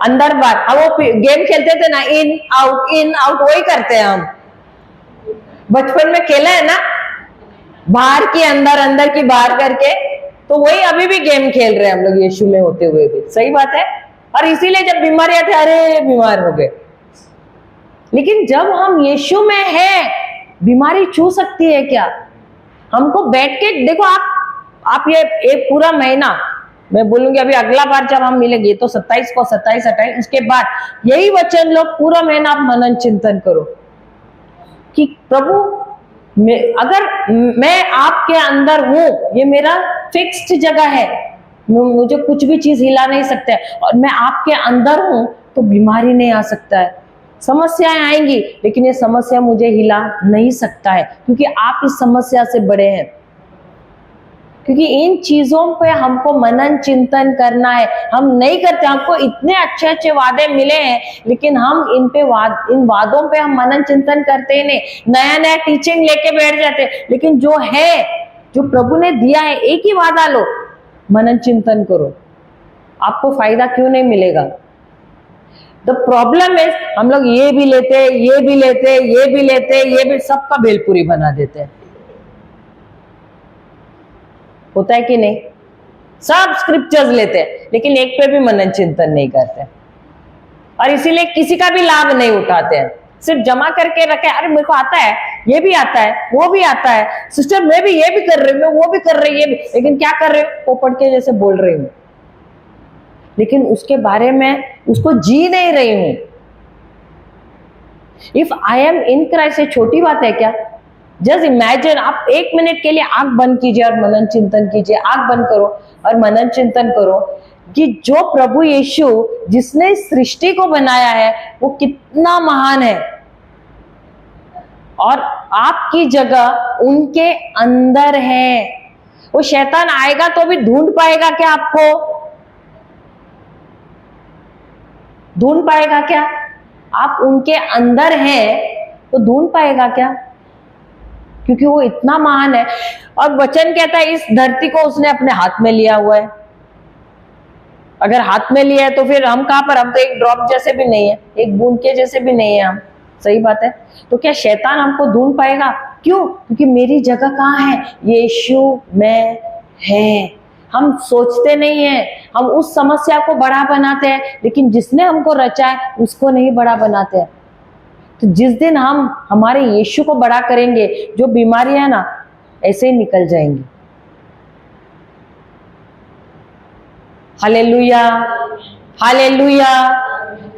अंदर बाहर। अब वो गेम खेलते थे ना, इन आउट, वही करते हैं हम। बचपन में खेला है ना, बाहर की अंदर, अंदर की बाहर करके, तो वही अभी भी गेम खेल रहे हैं हम लोग यीशु में होते हुए भी। सही बात है। और इसीलिए जब बीमारी आती है, अरे बीमार हो गए। लेकिन जब हम यीशु में हैं, बीमारी छू सकती है क्या? हमको बैठ के देखो, आप ये एक पूरा महीना, मैं बोलूंगी अभी अगला बार जब हम मिलेंगे तो 27 को 27, 28, उसके बाद यही वचन लोग पूरा महीना आप मनन चिंतन करो कि प्रभु अगर मैं आपके अंदर हूं, ये मेरा फिक्स्ड जगह है, मुझे कुछ भी चीज हिला नहीं सकता है, और मैं आपके अंदर हूं तो बीमारी नहीं आ सकता है। समस्याएं आएंगी लेकिन ये समस्या मुझे हिला नहीं सकता है, क्योंकि आप इस समस्या से बड़े हैं। क्योंकि इन चीजों पे हमको मनन चिंतन करना है, हम नहीं करते। हमको इतने अच्छे अच्छे वादे मिले हैं लेकिन हम इन वादों पे हम मनन चिंतन करते ही नहीं। नया नया टीचिंग लेके बैठ जाते हैं, लेकिन जो है, जो प्रभु ने दिया है, एक ही वादा लो, मनन चिंतन करो, आपको फायदा क्यों नहीं मिलेगा? द प्रॉब्लम इज हम लोग ये भी लेते, ये भी लेते, ये भी लेते, ये भी, सबका भेलपुरी बना देते हैं। होता है कि नहीं? सब स्क्रिप्चर्स लेते हैं लेकिन एक पे भी मनन चिंतन नहीं करते, और इसीलिए किसी का भी लाभ नहीं उठाते हैं। सिर्फ जमा करके रखे, अरे मेरे को आता है, ये भी आता है, वो भी आता है, सिस्टर मैं भी ये भी कर रही हूँ, मैं वो भी कर रही है, लेकिन क्या कर रही हूँ? पोपट के जैसे बोल रही हूँ, लेकिन उसके बारे में उसको जी नहीं रही हूं। If I am in Christ, ये छोटी बात है क्या? जस्ट इमेजिन, आप 1 मिनट के लिए आंख बंद कीजिए और मनन चिंतन कीजिए। आंख बंद करो और मनन चिंतन करो कि जो प्रभु यीशु जिसने सृष्टि को बनाया है वो कितना महान है, और आपकी जगह उनके अंदर है। वो शैतान आएगा तो भी ढूंढ पाएगा क्या आपको? ढूंढ पाएगा क्या? आप उनके अंदर हैं तो ढूंढ पाएगा क्या? क्योंकि वो इतना महान है। और वचन कहता है इस धरती को उसने अपने हाथ में लिया हुआ है। अगर हाथ में लिया है तो फिर हम कहां पर? हम तो एक ड्रॉप जैसे भी नहीं है, एक बूंद के जैसे भी नहीं है हम। सही बात है। तो क्या शैतान हमको ढूंढ पाएगा? क्यों? क्योंकि मेरी जगह कहां है? यीशु में है। हम सोचते नहीं है, हम उस समस्या को बड़ा बनाते हैं, लेकिन जिसने हमको रचा है उसको नहीं बड़ा बनाते हैं। तो जिस दिन हम हमारे यीशु को बड़ा करेंगे, जो बीमारियां ना ऐसे ही निकल जाएंगी। Hallelujah, hallelujah.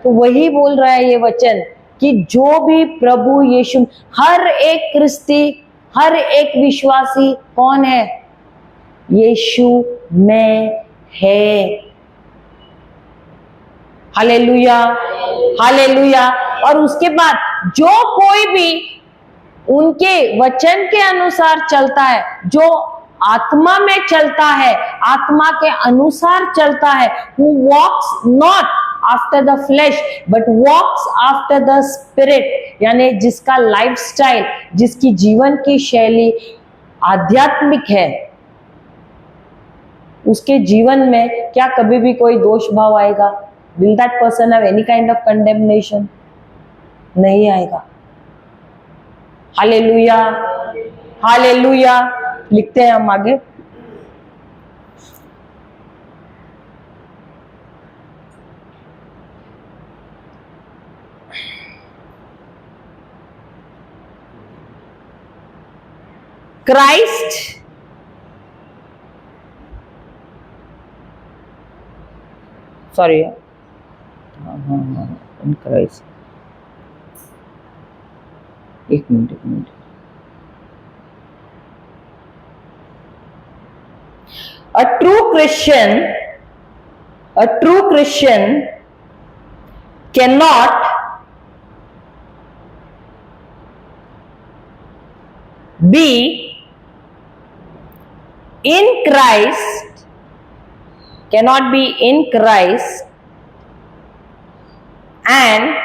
तो वही बोल रहा है ये वचन कि जो भी प्रभु यीशु, हर एक क्रिस्ती, हर एक विश्वासी कौन है? यीशु में है। Hallelujah, hallelujah. और उसके बाद जो कोई भी उनके वचन के अनुसार चलता है, जो आत्मा में चलता है, आत्मा के अनुसार चलता है, who walks not after the flesh but walks after the spirit, यानी जिसका लाइफस्टाइल, जिसकी जीवन की शैली आध्यात्मिक है, उसके जीवन में क्या कभी भी कोई दोष भाव आएगा? Will that person have any kind of condemnation? नहीं आएगा। Hallelujah, hallelujah. लिखते हैं हम आगे। क्राइस्ट सॉरी, इन क्राइस्ट, एक minute. A true Christian cannot be in Christ, cannot be in Christ and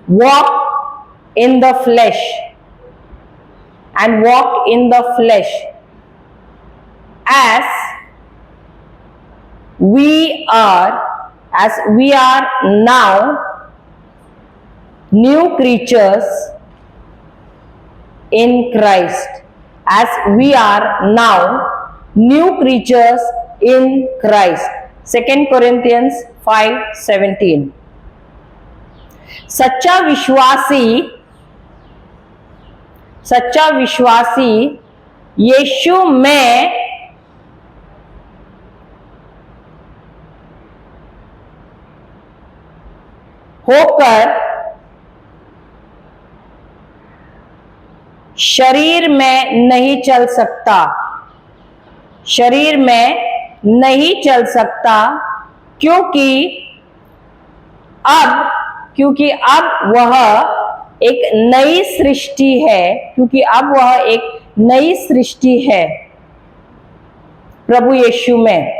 walk in the flesh, and walk in the flesh as we are now new creatures in Christ, as we are now new creatures in Christ. 2 Corinthians 5:17. सच्चा विश्वासी यीशु में होकर शरीर में नहीं चल सकता, क्योंकि अब वह एक नई सृष्टि है, प्रभु यीशु में।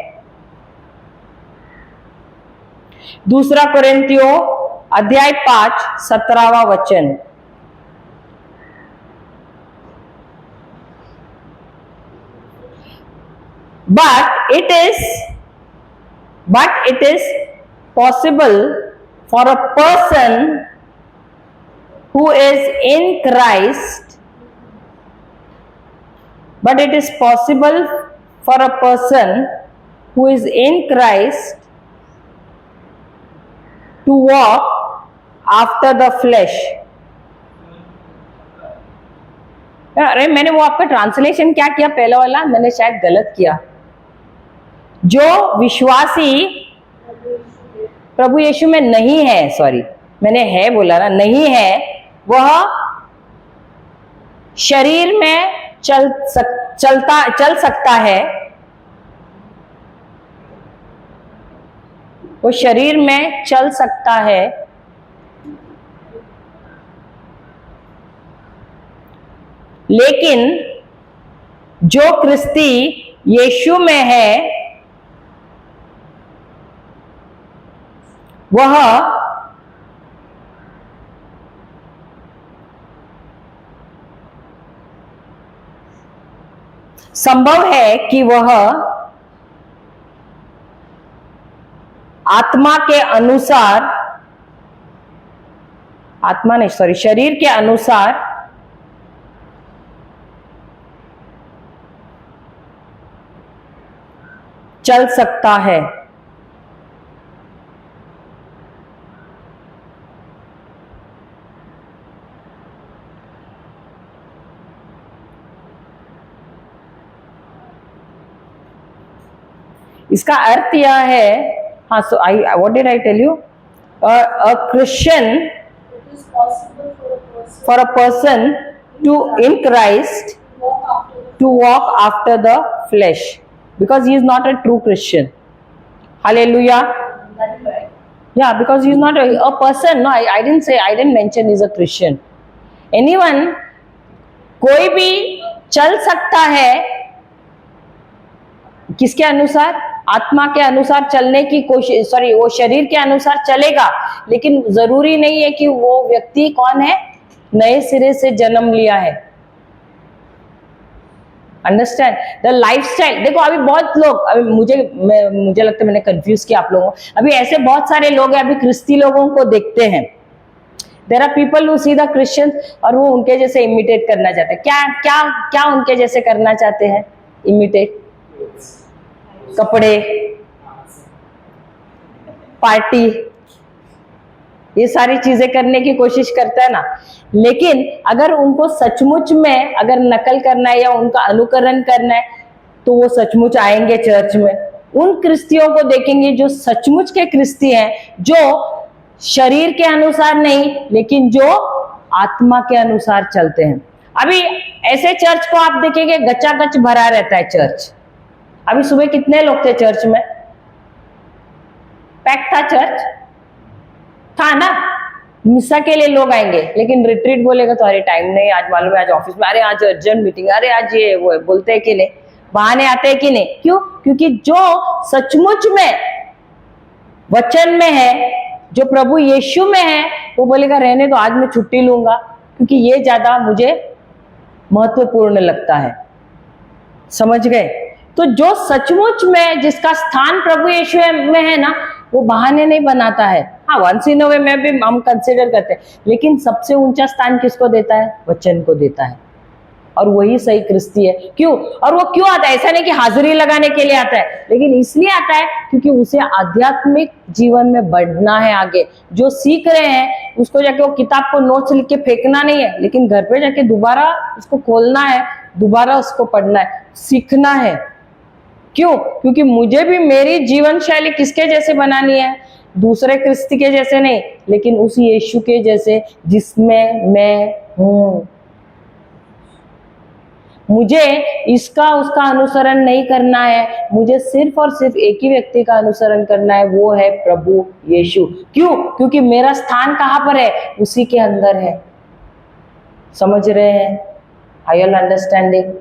2 कोरिन्थियों अध्याय 5 17वां वचन। But it is possible for a person who is in Christ, to walk after the flesh. अरे मैंने वो आपका ट्रांसलेशन क्या किया, पहला वाला मैंने शायद गलत किया। जो विश्वासी प्रभु यीशु में नहीं है, सॉरी मैंने है बोला ना, नहीं है, वह शरीर में चल सकता है, वो शरीर में चल सकता है, लेकिन जो क्रिस्ती यीशु में है वह संभव है कि वह शरीर के अनुसार चल सकता है। इसका अर्थ यह है, हाँ, so what did I tell you, a Christian It is possible for a person to in Christ to walk after the flesh, because he is not a true Christian. Hallelujah. Yeah, because he is not a person. No, I didn't mention he is a Christian. Anyone, कोई भी चल सकता है, किसके अनुसार? आत्मा के अनुसार चलने की कोशिश, वो शरीर के अनुसार चलेगा, लेकिन जरूरी नहीं है कि वो व्यक्ति कौन है, नए सिरे से जन्म लिया है। Understand the lifestyle. देखो अभी बहुत लोग, अभी मुझे लगता है मैंने कंफ्यूज किया आप लोगों को। अभी ऐसे बहुत सारे लोग हैं, अभी क्रिस्ती लोगों को देखते हैं, there are people who see the Christian, और वो उनके जैसे इमिटेट करना चाहते हैं। क्या क्या क्या उनके जैसे करना चाहते हैं? इमिटेट, कपड़े, पार्टी, ये सारी चीजें करने की कोशिश करता है ना। लेकिन अगर उनको सचमुच में अगर नकल करना है या उनका अनुकरण करना है, तो वो सचमुच आएंगे चर्च में, उन क्रिस्तियों को देखेंगे जो सचमुच के क्रिस्ती हैं, जो शरीर के अनुसार नहीं लेकिन जो आत्मा के अनुसार चलते हैं। अभी ऐसे चर्च को आप देखेंगे गचागच भरा रहता है चर्च। अभी सुबह कितने लोग थे चर्च में? पैक था चर्च, था ना? मिसा के लिए लोग आएंगे, लेकिन रिट्रीट बोलेगा तो अरे टाइम नहीं, आज मालूम है आज ऑफिस में, अरे आज अर्जेंट मीटिंग, अरे आज ये वो है, बोलते हैं कि नहीं, बहाने आते हैं कि नहीं? क्यों? क्योंकि जो सचमुच में वचन में है, जो प्रभु यीशु में है, वो बोलेगा रहने दो, आज मैं छुट्टी लूंगा, क्योंकि ये ज्यादा मुझे महत्वपूर्ण लगता है। समझ गए? तो जो सचमुच में जिसका स्थान प्रभु यीशु में है ना, वो बहाने नहीं बनाता है। हाँ, वंस इन अ वे में भी हम कंसिडर करते हैं, लेकिन सबसे ऊंचा स्थान किसको देता है? वचन को देता है। और वही सही क्रिस्ती है। क्यों? और वो क्यों आता है? ऐसा नहीं कि हाजिरी लगाने के लिए आता है, लेकिन इसलिए आता है क्योंकि उसे आध्यात्मिक जीवन में बढ़ना है। आगे जो सीख रहे हैं उसको जाके वो किताब को नोट्स लिख के फेंकना नहीं है, लेकिन घर पे जाके दोबारा उसको खोलना है, दोबारा उसको पढ़ना है, सीखना है। क्यों? क्योंकि मुझे भी मेरी जीवन शैली किसके जैसे बनानी है? दूसरे क्रिस्ती के जैसे नहीं, लेकिन उस यीशु के जैसे जिसमें मैं हूं। मुझे इसका उसका अनुसरण नहीं करना है, मुझे सिर्फ और सिर्फ एक ही व्यक्ति का अनुसरण करना है, वो है प्रभु यीशु। क्यों? क्योंकि मेरा स्थान कहां पर है? उसी के अंदर है। समझ रहे हैं? I am understanding.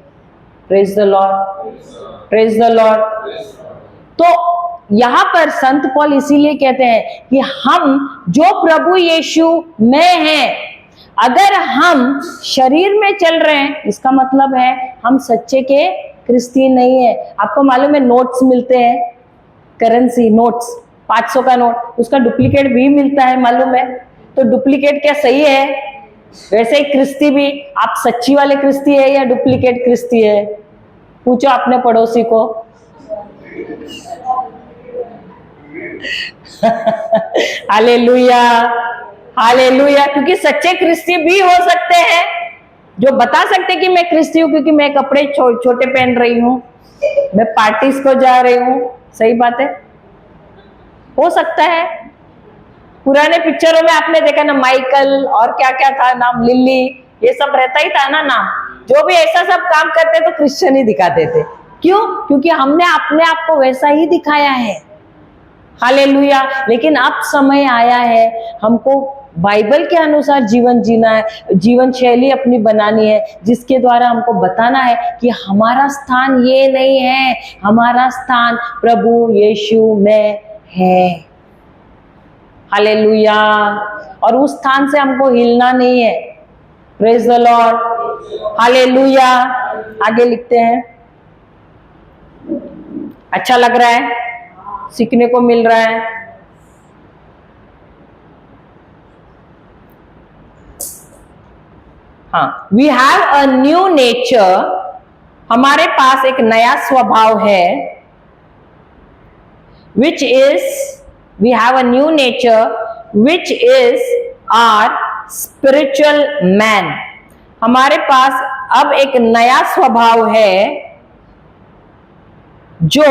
Praise the Lord, praise the Lord. तो यहां पर संत पौल इसीलिए कहते हैं कि हम जो प्रभु यीशु में हैं, अगर हम शरीर में चल रहे हैं, इसका मतलब है हम सच्चे के क्रिस्ती नहीं है। आपको मालूम है नोट्स मिलते हैं, करेंसी नोट्स, 500 का नोट, उसका डुप्लीकेट भी मिलता है, मालूम है? तो डुप्लीकेट क्या सही है? वैसे ही क्रिस्ती भी, आप सच्ची वाले क्रिस्ती है या डुप्लीकेट क्रिस्ती है? पूछो अपने पड़ोसी को। Hallelujah, hallelujah. क्योंकि सच्चे क्रिस्ती भी हो सकते हैं जो बता सकते कि मैं क्रिस्ती हूं क्योंकि मैं कपड़े छोटे पहन रही हूं, मैं पार्टीज को जा रही हूं। सही बात है, हो सकता है। पुराने पिक्चरों में आपने देखा ना, माइकल और क्या क्या था नाम, लिली, ये सब रहता ही था ना नाम। जो भी ऐसा सब काम करते तो क्रिश्चियन ही दिखाते थे। क्यों? क्योंकि हमने अपने आप को वैसा ही दिखाया है। हालेलुया। लेकिन अब समय आया है हमको बाइबल के अनुसार जीवन जीना है, जीवन शैली अपनी बनानी है, जिसके द्वारा हमको बताना है कि हमारा स्थान ये नहीं है, हमारा स्थान प्रभु यीशु में है। हालेलुया। और उस स्थान से हमको हिलना नहीं है। Praise the Lord, hallelujah. आगे लिखते हैं। अच्छा लग रहा है, सीखने को मिल रहा है। हाँ, we have a new nature, हमारे पास एक नया स्वभाव है। Which is, we have a new nature which is our spiritual man. हमारे पास अब एक नया स्वभाव है जो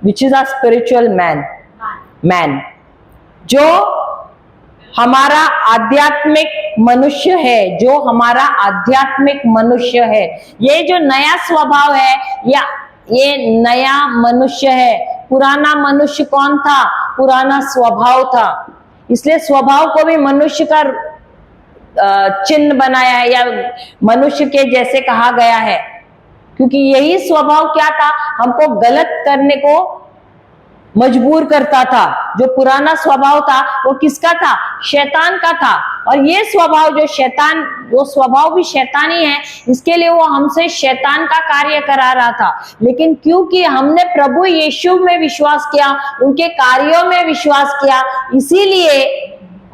which is our spiritual man, जो हमारा आध्यात्मिक मनुष्य है, जो हमारा आध्यात्मिक मनुष्य है। ये जो नया स्वभाव है या ये नया मनुष्य है। पुराना मनुष्य कौन था? पुराना स्वभाव था। इसलिए स्वभाव को भी मनुष्य का चिन्ह बनाया है या मनुष्य के जैसे कहा गया है, क्योंकि यही स्वभाव क्या था? हमको गलत करने को मजबूर करता था। जो पुराना स्वभाव था वो किसका था? शैतान का था। और ये स्वभाव जो स्वभाव भी शैतानी है, इसके लिए वो हमसे शैतान का कार्य करा रहा था। लेकिन क्योंकि हमने प्रभु यीशु में विश्वास किया, उनके कार्यों में विश्वास किया, इसीलिए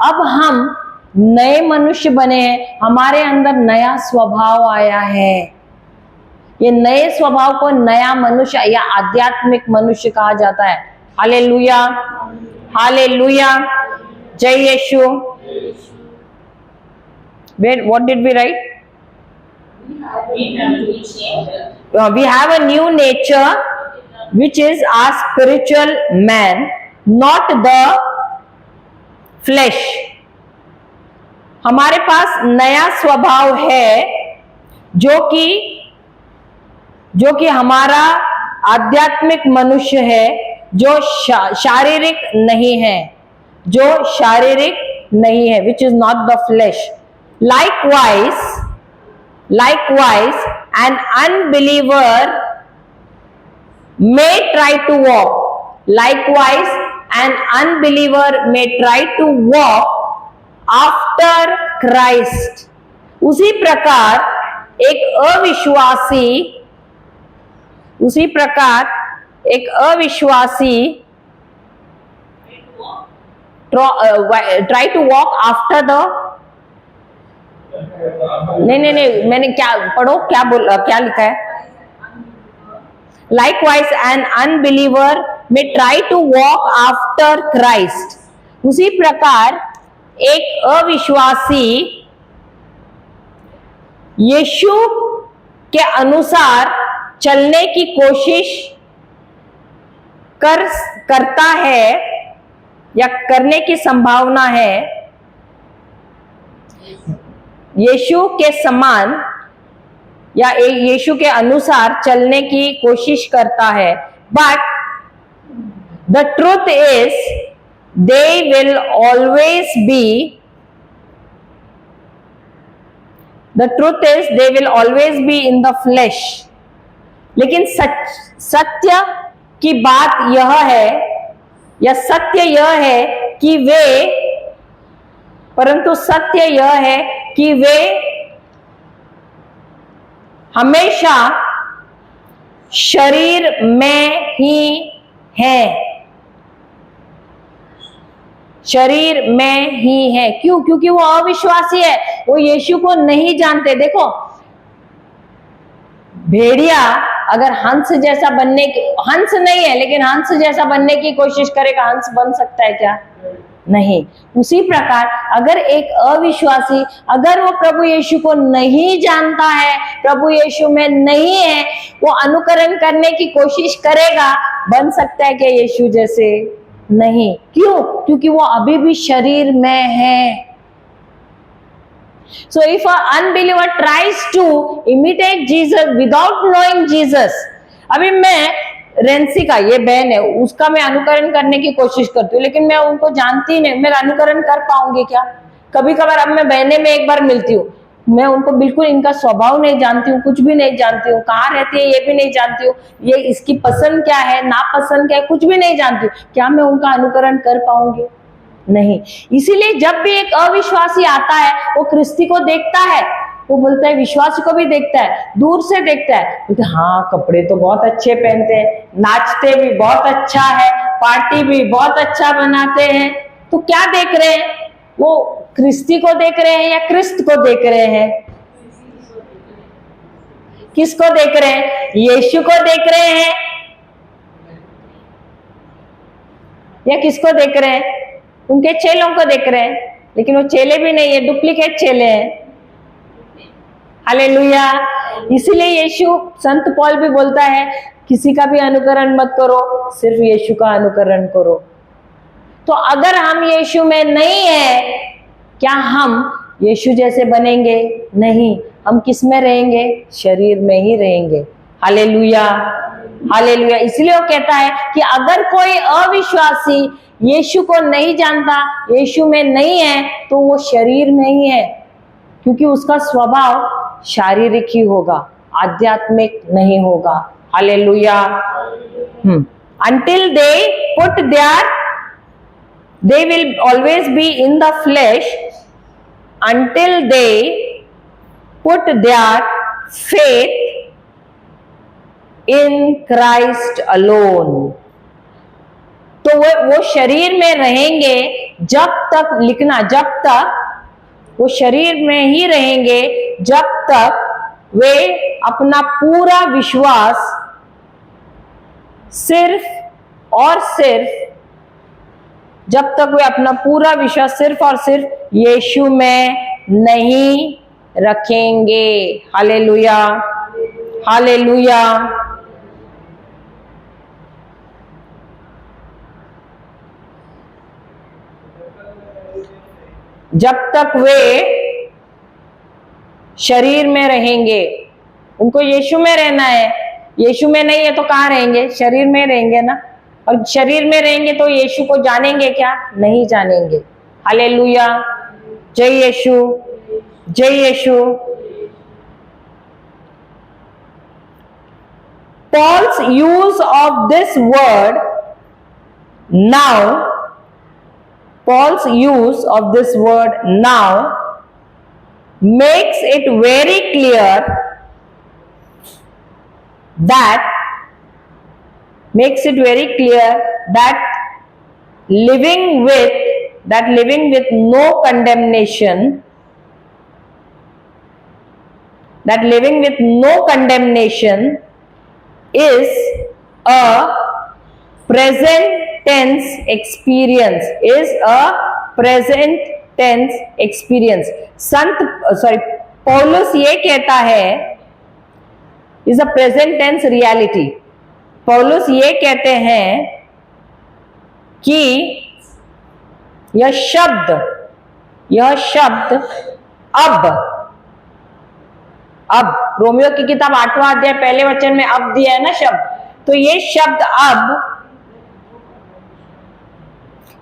अब हम नए मनुष्य बने हैं। हमारे अंदर नया स्वभाव आया है। ये नए स्वभाव को नया मनुष्य या आध्यात्मिक मनुष्य कहा जाता है। हालेलुया, हालेलुया, जय यीशु। What did we write? We have a new nature which is our spiritual man, not the flesh. हमारे पास नया स्वभाव है जो कि हमारा आध्यात्मिक मनुष्य है, जो शारीरिक नहीं है, जो शारीरिक नहीं है, which is not the flesh. Likewise, an unbeliever may try to walk. Likewise, an unbeliever may try to walk after Christ. उसी प्रकार एक अविश्वासी try to walk after the नहीं, मैंने क्या पढ़ो, क्या लिखा है? Likewise, an unbeliever may try to walk after Christ. उसी प्रकार एक अविश्वासी यीशु के अनुसार चलने की कोशिश करता है या करने की संभावना है, यीशु के समान या यीशु के अनुसार चलने की कोशिश करता है. But the truth is they will always be in the flash. लेकिन सत्य की बात यह है या सत्य यह है कि वे हमेशा शरीर में ही हैं. शरीर में ही है. क्यों? क्योंकि वो अविश्वासी है, वो यीशु को नहीं जानते. देखो, भेड़िया अगर हंस जैसा बनने की, हंस नहीं है लेकिन हंस जैसा बनने की कोशिश करेगा, हंस बन सकता है क्या? नहीं. उसी प्रकार अगर एक अविश्वासी, अगर वो प्रभु यीशु को नहीं जानता है, प्रभु यीशु में नहीं है, वो अनुकरण करने की कोशिश करेगा, बन सकता है क्या यीशु जैसे? नहीं. क्यों? क्योंकि वो अभी भी शरीर में है. So if an unbeliever tries to imitate Jesus without knowing Jesus, अभी मैं रेंसी का, ये बहन है, उसका मैं अनुकरण करने की कोशिश करती हूँ, लेकिन मैं उनको जानती नहीं, मैं अनुकरण कर पाऊंगी क्या? कभी कभार अब मैं बहने में एक बार मिलती हूँ, मैं उनको बिल्कुल इनका स्वभाव नहीं जानती हूँ, कुछ भी नहीं जानती हूँ, कहाँ रहती है ये भी नहीं जानती हूँ, ये इसकी पसंद क्या है, नापसंद क्या है, कुछ भी नहीं जानती हूँ. क्या मैं उनका अनुकरण कर पाऊंगी? नहीं. इसीलिए जब भी एक अविश्वासी आता है, वो क्रिस्ती को देखता है, वो बोलता है, विश्वासी को भी देखता है, दूर से देखता है, बोलते हाँ कपड़े तो बहुत अच्छे पहनते हैं, नाचते भी बहुत अच्छा है, पार्टी भी बहुत अच्छा बनाते हैं. तो क्या देख रहे हैं? वो क्रिस्ती को देख रहे हैं या क्रिस्त को देख रहे हैं? किसको देख रहे हैं? यीशु को देख रहे हैं या किसको देख रहे हैं? उनके चेलों को देख रहे हैं. लेकिन वो चेले भी नहीं है, डुप्लीकेट चेले हैं. हालेलुया. इसीलिए यीशु, संत पौल भी बोलता है, किसी का भी अनुकरण मत करो, सिर्फ यीशु का अनुकरण करो. तो अगर हम यीशु में नहीं है, क्या हम यीशु जैसे बनेंगे? नहीं. हम किस में रहेंगे? शरीर में ही रहेंगे. Hallelujah, hallelujah. इसलिए वो कहता है कि अगर कोई अविश्वासी यीशु को नहीं जानता, यीशु में नहीं है, तो वो शरीर में ही है, क्योंकि उसका स्वभाव शारीरिक ही होगा, आध्यात्मिक नहीं होगा. Hallelujah. Until they will always be in the flesh until they put their faith in Christ alone. तो वो शरीर में रहेंगे जब तक, लिखना, जब तक वो शरीर में ही रहेंगे जब तक वे अपना पूरा विश्वास सिर्फ और सिर्फ, जब तक वे अपना पूरा विश्वास सिर्फ और सिर्फ यीशु में नहीं रखेंगे. Hallelujah, hallelujah. जब तक वे शरीर में रहेंगे, उनको यीशु में रहना है. यीशु में नहीं है तो कहाँ रहेंगे? शरीर में रहेंगे ना. और शरीर में रहेंगे तो यीशु को जानेंगे क्या? नहीं जानेंगे। हालेलुया, जय यीशु, जय यीशु। Paul's use of this word now, Paul's use of this word now makes it very clear that living with no condemnation, is a present tense experience, पौलुस ये कहता है is a present tense reality। पौलुस ये कहते हैं कि यह शब्द अब रोमियो की किताब 8वां अध्याय पहले वचन में अब दिया है ना शब्द, तो ये शब्द अब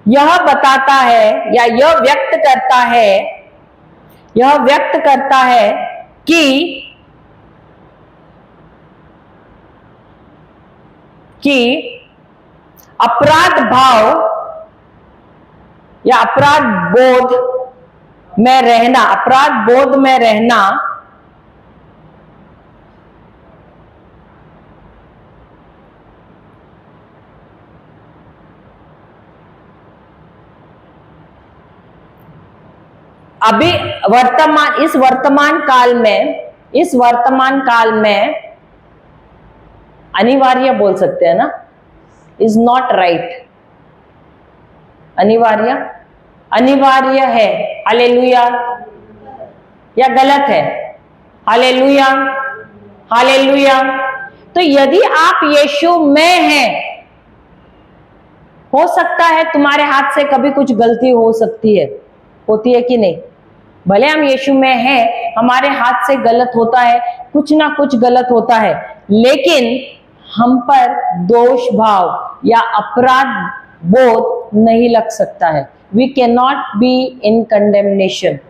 यह बताता है या यह व्यक्त करता है कि अपराध भाव या अपराध बोध में रहना अभी इस वर्तमान काल में अनिवार्य बोल सकते हैं ना, इज नॉट राइट, अनिवार्य है। हालेलुया, या गलत है? Hallelujah, hallelujah. तो यदि आप यीशु में हैं, हो सकता है तुम्हारे हाथ से कभी कुछ गलती हो सकती है, होती है कि नहीं? भले हम यीशु में हैं, हमारे हाथ से गलत होता है, कुछ ना कुछ गलत होता है, लेकिन हम पर दोष भाव या अपराध बोध नहीं लग सकता है। We cannot be in condemnation.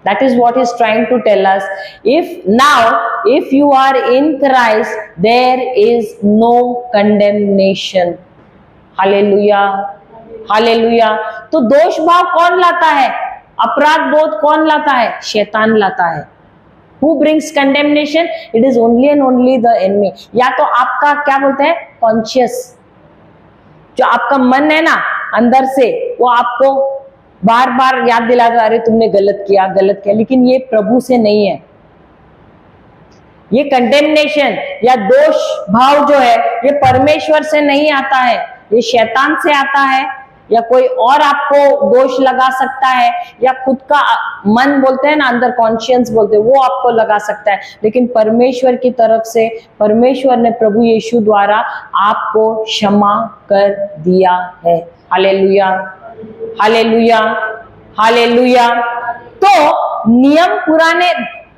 That is what he's trying to tell us. If you are in Christ, there is no condemnation. Hallelujah, hallelujah. तो दोष भाव कौन लाता है? अपराध बोध कौन लाता है? शैतान लाता है। Who brings condemnation? It is only and only the enemy. या तो आपका क्या बोलते हैं, कॉन्शियस, जो आपका मन है ना अंदर से, वो आपको बार बार याद दिलाता, अरे तुमने गलत किया, लेकिन ये प्रभु से नहीं है। ये कंडेमनेशन या दोष भाव जो है, ये परमेश्वर से नहीं आता है, ये शैतान से आता है, या कोई और आपको दोष लगा सकता है, या खुद का मन बोलते हैं ना, अंदर कॉन्शियंस बोलते हैं, वो आपको लगा सकता है। लेकिन परमेश्वर की तरफ से, परमेश्वर ने प्रभु यीशु द्वारा आपको क्षमा कर दिया है। Hallelujah, hallelujah, hallelujah. तो नियम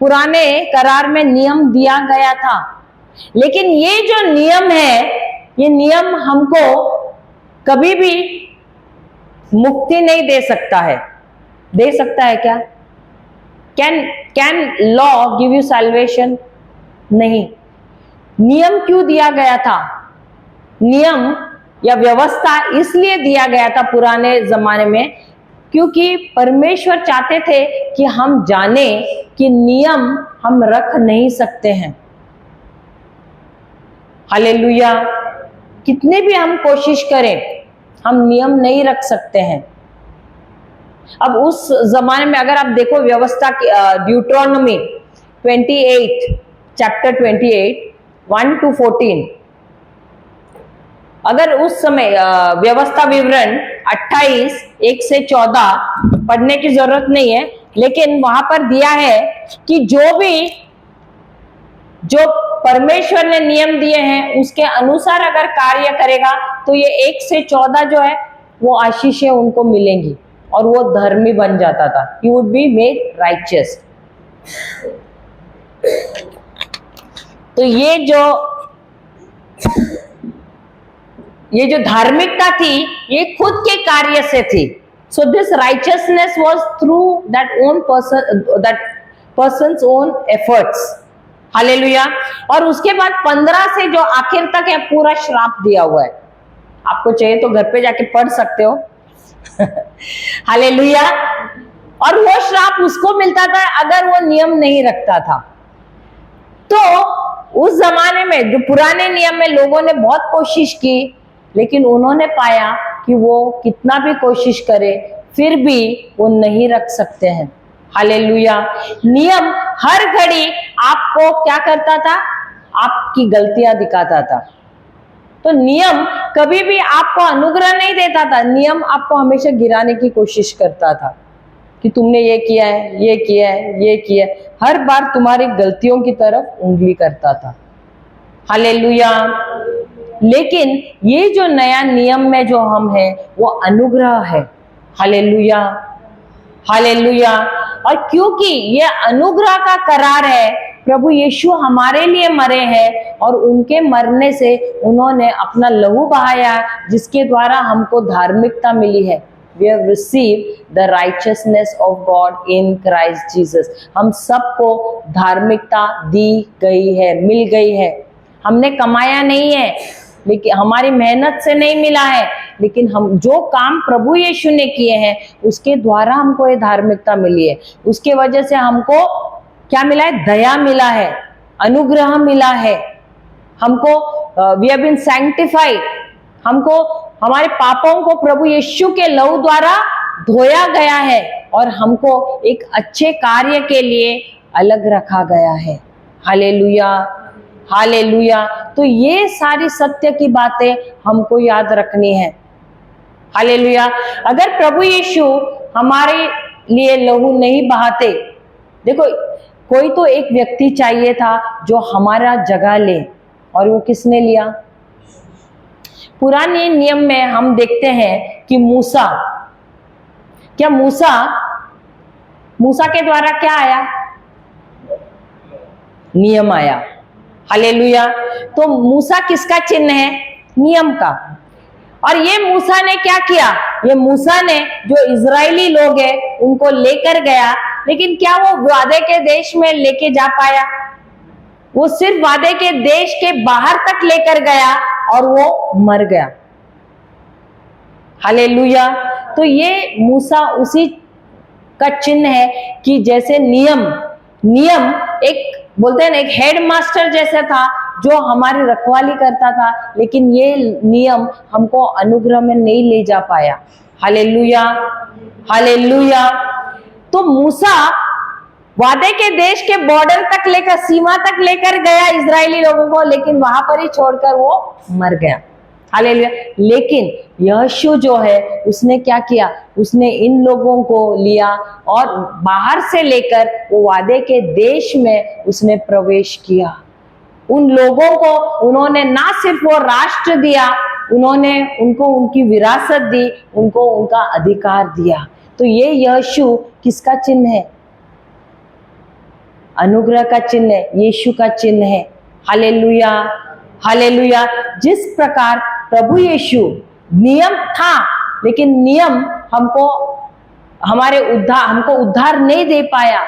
पुराने करार में नियम दिया गया था, लेकिन ये जो नियम है, ये नियम हमको कभी भी मुक्ति नहीं दे सकता है। दे सकता है क्या? Can law give you salvation? नहीं। नियम क्यों दिया गया था? नियम या व्यवस्था इसलिए दिया गया था पुराने जमाने में, क्योंकि परमेश्वर चाहते थे कि हम जाने कि नियम हम रख नहीं सकते हैं। हालेलुया। कितने भी हम कोशिश करें, हम नियम नहीं रख सकते हैं। अब उस जमाने में अगर आप देखो व्यवस्था की, ड्यूट्रोनोमी 28 चैप्टर 28 1 to 14, अगर उस समय व्यवस्था विवरण 28 1 से 14 पढ़ने की जरूरत नहीं है, लेकिन वहां पर दिया है कि जो परमेश्वर ने नियम दिए हैं उसके अनुसार अगर कार्य करेगा तो ये 1 से 14 जो है वो आशीषें उनको मिलेंगी, और वो धर्मी बन जाता था। He would be made righteous। तो ये जो धार्मिकता थी ये खुद के कार्य से थी। So this righteousness was through that persons own efforts. Hallelujah. और उसके बाद 15 से जो आखिर तक है पूरा श्राप दिया हुआ है। आपको चाहिए तो घर पे जाके पढ़ सकते हो। हालेलुया। और वो श्राप उसको मिलता था अगर वो नियम नहीं रखता था। तो उस जमाने में जो पुराने नियम में लोगों ने बहुत कोशिश की, लेकिन उन्होंने पाया कि वो कितना भी कोशिश करे फिर भी वो नहीं रख सकते हैं। हालेलुया। नियम हर घड़ी आपको क्या करता था? आपकी गलतियां दिखाता था। तो नियम कभी भी आपको अनुग्रह नहीं देता था, नियम आपको हमेशा गिराने की कोशिश करता था कि तुमने ये किया है, ये किया है, ये किया है। हर बार तुम्हारी गलतियों की तरफ उंगली करता था। हालेलुया। लेकिन ये जो नया नियम में जो हम हैं वो अनुग्रह है। Hallelujah, hallelujah. और क्योंकि ये अनुग्रह का करार है, प्रभु यीशु हमारे लिए मरे हैं और उनके मरने से उन्होंने अपना लहू बहाया जिसके द्वारा हमको धार्मिकता मिली है। We have received the righteousness of God in Christ Jesus. हम सबको धार्मिकता दी गई है, मिल गई है। हमने कमाया नहीं है, लेकिन हमारी मेहनत से नहीं मिला है, लेकिन हम जो काम प्रभु यीशु ने किए हैं उसके द्वारा हमको ये धार्मिकता मिली है। उसके वजह से हमको क्या मिला है? दया मिला है, अनुग्रह मिला है। हमको we have been sanctified, हमको हमारे पापों को प्रभु यीशु के लहू द्वारा धोया गया है और हमको एक अच्छे कार्य के लिए अलग रखा गया है। Hallelujah, hallelujah. तो ये सारी सत्य की बातें हमको याद रखनी है। हालेलुया। अगर प्रभु यीशु हमारे लिए लहू नहीं बहाते, देखो कोई तो एक व्यक्ति चाहिए था जो हमारा जगह ले, और वो किसने लिया? पुराने नियम में हम देखते हैं कि मूसा के द्वारा क्या आया? नियम आया। हालेलुया। तो मूसा किसका चिन्ह है? नियम का। और ये मूसा ने क्या किया? ये मूसा ने जो इजरायली लोग हैं उनको लेकर गया, लेकिन क्या वो वादे के देश में लेके जा पाया? वो सिर्फ वादे के देश के बाहर तक लेकर गया और वो मर गया। हालेलुया। तो ये मूसा उसी का चिन्ह है कि जैसे नियम एक बोलते हैं ना, एक हेड मास्टर जैसा था जो हमारी रखवाली करता था, लेकिन ये नियम हमको अनुग्रह में नहीं ले जा पाया। Hallelujah, hallelujah. तो मूसा वादे के देश के बॉर्डर तक लेकर, सीमा तक लेकर गया इजरायली लोगों को, लेकिन वहां पर ही छोड़कर वो मर गया। हालेलुया। लेकिन यीशु जो है उसने क्या किया? उसने इन लोगों को लिया और बाहर से लेकर वो वादे के देश में उसने प्रवेश किया। उन लोगों को उन्होंने ना सिर्फ वो राष्ट्र दिया, उन्होंने उनको उनकी विरासत दी, उनको उनका अधिकार दिया। तो ये यीशु किसका चिन्ह है? अनुग्रह का चिन्ह है, यीशु का चिन्ह है। Hallelujah, hallelujah. जिस प्रकार प्रभु यीशु नियम था, लेकिन नियम हमको उद्धार नहीं दे पाया,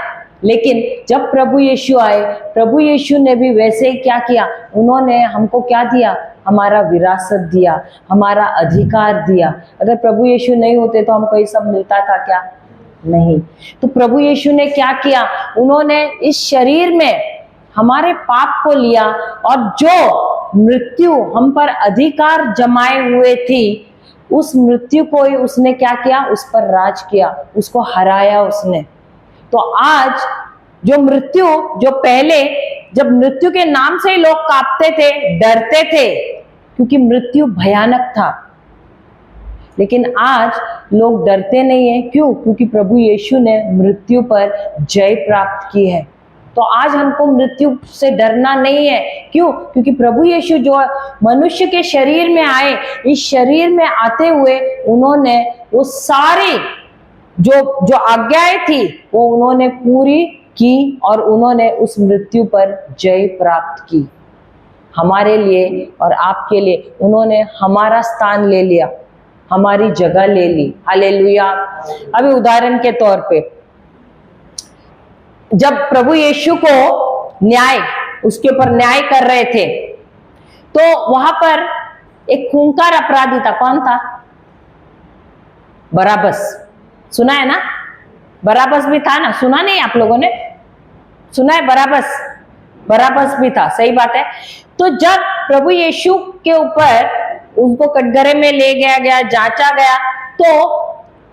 लेकिन जब प्रभु यीशु आए, प्रभु यीशु ने भी वैसे ही क्या किया? उन्होंने हमको क्या दिया? हमारा विरासत दिया, हमारा अधिकार दिया। अगर प्रभु यीशु नहीं होते तो हमको ये सब मिलता था क्या? नहीं। तो प्रभु यीशु ने क्या किया? उन्होंने इस शरीर में हमारे पाप को लिया और जो मृत्यु हम पर अधिकार जमाए हुए थी, उस मृत्यु को ही उसने क्या किया? उस पर राज किया, उसको हराया उसने। तो आज जो पहले जब मृत्यु के नाम से ही लोग कांपते थे, डरते थे, क्योंकि मृत्यु भयानक था, लेकिन आज लोग डरते नहीं है। क्यों? क्योंकि प्रभु यीशु ने मृत्यु पर जय प्राप्त की है। तो आज हमको मृत्यु से डरना नहीं है। क्यों? क्योंकि प्रभु यीशु जो मनुष्य के शरीर में आए, इस शरीर में आते हुए उन्होंने वो सारी जो आज्ञाएं थी वो उन्होंने पूरी की और उन्होंने उस मृत्यु पर जय प्राप्त की। हमारे लिए और आपके लिए उन्होंने हमारा स्थान ले लिया, हमारी जगह ले ली। हालेलुया। अभी उदाहरण के तौर पे जब प्रभु यीशु को उसके ऊपर न्याय कर रहे थे तो वहां पर एक खूंखार अपराधी था। कौन था? बराबस। सुना है ना? बराबस भी था ना? सुना नहीं आप लोगों ने? सुना है? बराबस भी था। सही बात है। तो जब प्रभु यीशु के ऊपर उनको कटघरे में ले गया गया, जांचा गया, तो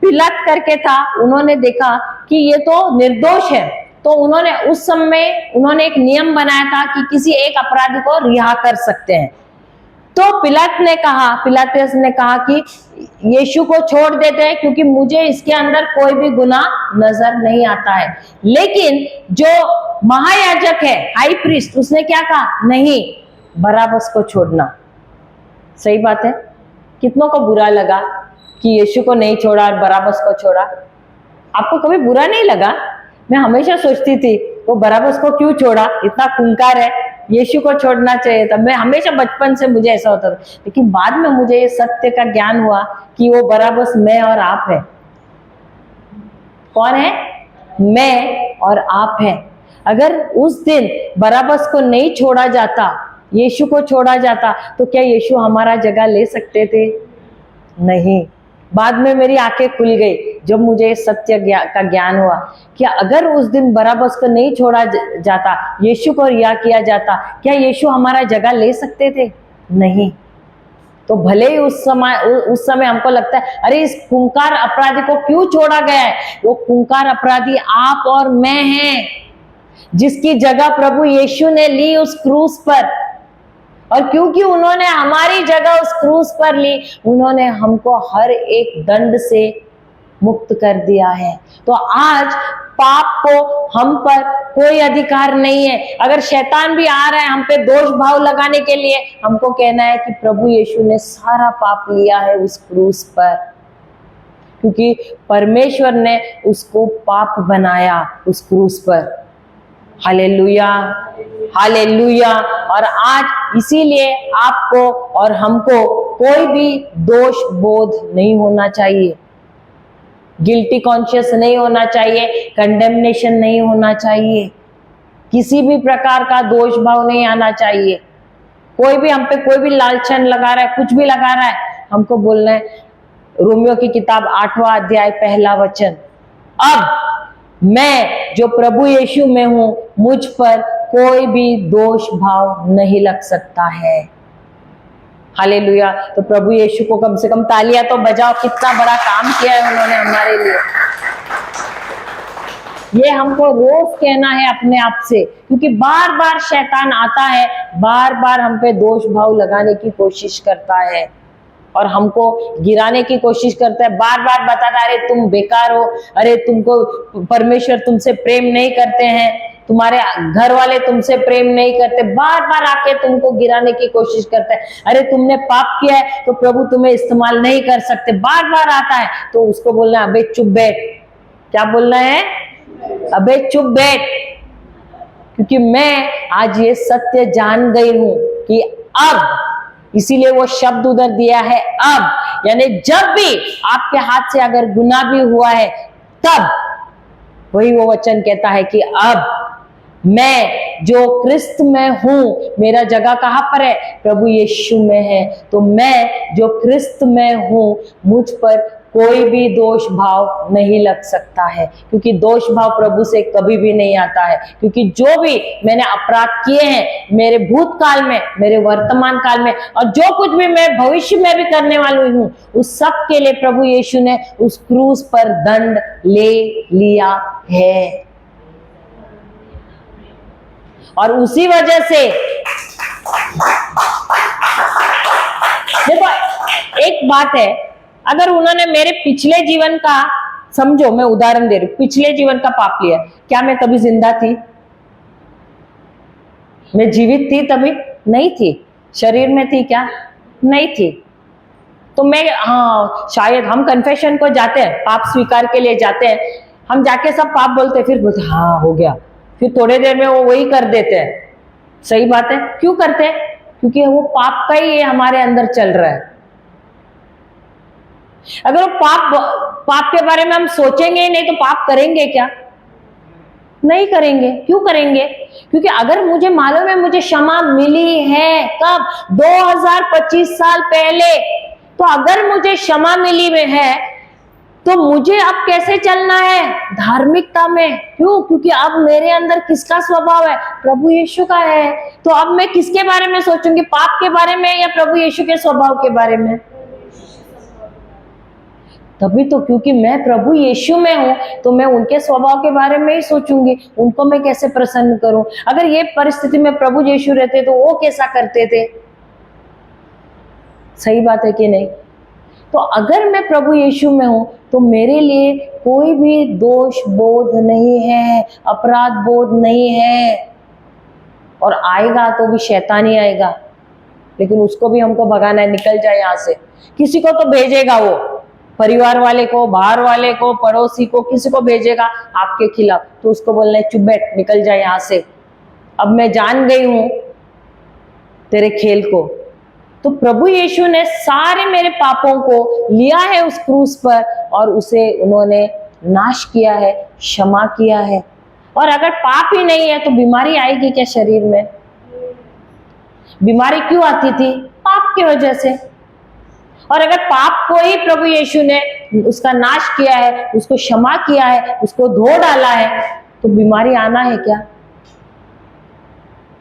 पिलात करके था, उन्होंने देखा कि ये तो निर्दोष है, तो उन्होंने उस समय एक नियम बनाया था कि किसी एक अपराधी को रिहा कर सकते हैं। तो पिलातस ने कहा कि यीशु को छोड़ देते हैं क्योंकि मुझे इसके अंदर कोई भी गुनाह नजर नहीं आता है। लेकिन जो महायाजक है, हाई प्रीस्ट, उसने क्या कहा? नहीं, बराबस को छोड़ना। सही बात है। कितनों को बुरा लगा कि यीशु को नहीं छोड़ा और बराबस को छोड़ा? आपको कभी बुरा नहीं लगा? मैं हमेशा सोचती थी वो बराबस को क्यों छोड़ा, इतना खूंखार है, यीशु को छोड़ना चाहिए था। मैं हमेशा बचपन से मुझे ऐसा होता था, लेकिन बाद में मुझे ये सत्य का ज्ञान हुआ कि वो बराबस मैं और आप है। कौन है? मैं और आप है। अगर उस दिन बराबस को नहीं छोड़ा जाता, यीशु को छोड़ा जाता, तो क्या यीशु हमारा जगह ले सकते थे? नहीं। बाद में मेरी आंखें खुल गई जब मुझे सत्य का ज्ञान हुआ कि अगर उस दिन बराबस को नहीं छोड़ा जाता, यीशु को रिहा किया जाता, क्या यीशु हमारा जगह ले सकते थे? नहीं। तो भले ही उस समय हमको लगता है अरे इस खूंखार अपराधी को क्यों छोड़ा गया है, वो खूंखार अपराधी आप और मैं हैं, जिसकी जगह प्रभु यीशु ने ली उस क्रूस पर। और क्योंकि उन्होंने हमारी जगह उस क्रूस पर ली, उन्होंने हमको हर एक दंड से मुक्त कर दिया है। तो आज पाप को हम पर कोई अधिकार नहीं है। अगर शैतान भी आ रहा है हम पे दोष भाव लगाने के लिए, हमको कहना है कि प्रभु यीशु ने सारा पाप लिया है उस क्रूस पर, क्योंकि परमेश्वर ने उसको पाप बनाया उस क्रूस पर। Hallelujah, hallelujah. और आज इसीलिए आपको और हमको कोई भी दोष बोध नहीं होना चाहिए, गिल्टी कॉन्शियस नहीं होना चाहिए, कंडेमनेशन नहीं होना चाहिए, किसी भी प्रकार का दोष भाव नहीं आना चाहिए। कोई भी हम पे कोई भी लालचन लगा रहा है, कुछ भी लगा रहा है, हमको बोलना है रोमियो की किताब 8वां अध्याय 1 वचन, अब मैं जो प्रभु यीशु में हूं, मुझ पर कोई भी दोष भाव नहीं लग सकता है। हालेलुया। तो प्रभु यीशु को कम से कम तालियां तो बजाओ, कितना बड़ा काम किया है उन्होंने हमारे लिए। ये हमको रोज कहना है अपने आप से, क्योंकि बार बार शैतान आता है, बार बार हम पे दोष भाव लगाने की कोशिश करता है और हमको गिराने की कोशिश करता है। बार बार बताता है अरे तुम बेकार हो, अरे तुमको परमेश्वर तुमसे प्रेम नहीं करते हैं, तुम्हारे घर वाले तुमसे प्रेम नहीं करते। बार बार आके तुमको गिराने की कोशिश करता है, अरे तुमने पाप किया है तो प्रभु तुम्हें इस्तेमाल नहीं कर सकते। बार बार आता है तो उसको बोलना है अबे चुप बैठ। क्या बोलना है? अबे चुप बैठ। क्योंकि मैं आज ये सत्य जान गई हूं कि अब, इसीलिए वो शब्द उधर दिया है अब, यानी जब भी आपके हाथ से अगर गुनाह भी हुआ है, तब वही वो वचन कहता है कि अब मैं जो क्रिस्त में हूं, मेरा जगह कहां पर है? प्रभु यीशु में है। तो मैं जो क्रिस्त में हूं, मुझ पर कोई भी दोष भाव नहीं लग सकता है, क्योंकि दोष भाव प्रभु से कभी भी नहीं आता है। क्योंकि जो भी मैंने अपराध किए हैं मेरे भूतकाल में, मेरे वर्तमान काल में, और जो कुछ भी मैं भविष्य में भी करने वाली हूं, उस सब के लिए प्रभु यीशु ने उस क्रूस पर दंड ले लिया है। और उसी वजह से देखो, एक बात है, अगर उन्होंने मेरे पिछले जीवन का, समझो मैं उदाहरण दे रही हूं, पिछले जीवन का पाप लिया, क्या मैं कभी जिंदा थी? मैं जीवित थी तभी? नहीं थी। शरीर में थी क्या? नहीं थी। तो मैं, हाँ, शायद हम कन्फेशन को जाते हैं, पाप स्वीकार के लिए जाते हैं, हम जाके सब पाप बोलते हैं, फिर बोलते हाँ हो गया, फिर थोड़े देर में वो वही कर देते हैं। सही बात है। क्यों करते हैं? क्योंकि वो पाप का ही ये हमारे अंदर चल रहा है। अगर वो पाप के बारे में हम सोचेंगे ही नहीं तो पाप करेंगे क्या? नहीं करेंगे। क्यों करेंगे? क्योंकि अगर मुझे मालूम है मुझे क्षमा मिली है, कब? 2025 साल पहले। तो अगर मुझे क्षमा मिली है तो मुझे अब कैसे चलना है? धार्मिकता में। क्यों? क्योंकि अब मेरे अंदर किसका स्वभाव है? प्रभु यीशु का है। तो अब मैं किसके बारे में सोचूंगी? पाप के बारे में या प्रभु यीशु के स्वभाव के बारे में? तभी तो, क्योंकि मैं प्रभु यीशु में हूं तो मैं उनके स्वभाव के बारे में ही सोचूंगी, उनको मैं कैसे प्रसन्न करूं। अगर ये परिस्थिति में प्रभु यीशु रहते तो वो कैसा करते थे? सही बात है कि नहीं? तो अगर मैं प्रभु यीशु में हूं तो मेरे लिए कोई भी दोष बोध नहीं है, अपराध बोध नहीं है। और आएगा तो भी शैतान ही आएगा, लेकिन उसको भी हमको भगाना है, निकल जाए यहाँ से। किसी को तो भेजेगा, वो परिवार वाले को, बाहर वाले को, पड़ोसी को, किसी को भेजेगा आपके खिलाफ, तो उसको बोलना है चुप बैठ, निकल जाए यहाँ से, अब मैं जान गई हूं तेरे खेल को। तो प्रभु यीशु ने सारे मेरे पापों को लिया है उस क्रूस पर और उसे उन्होंने नाश किया है, क्षमा किया है। और अगर पाप ही नहीं है तो बीमारी आएगी क्या शरीर में? बीमारी क्यों आती थी? पाप की वजह से। और अगर पाप को ही प्रभु यीशु ने उसका नाश किया है, उसको क्षमा किया है, उसको धो डाला है, तो बीमारी आना है क्या?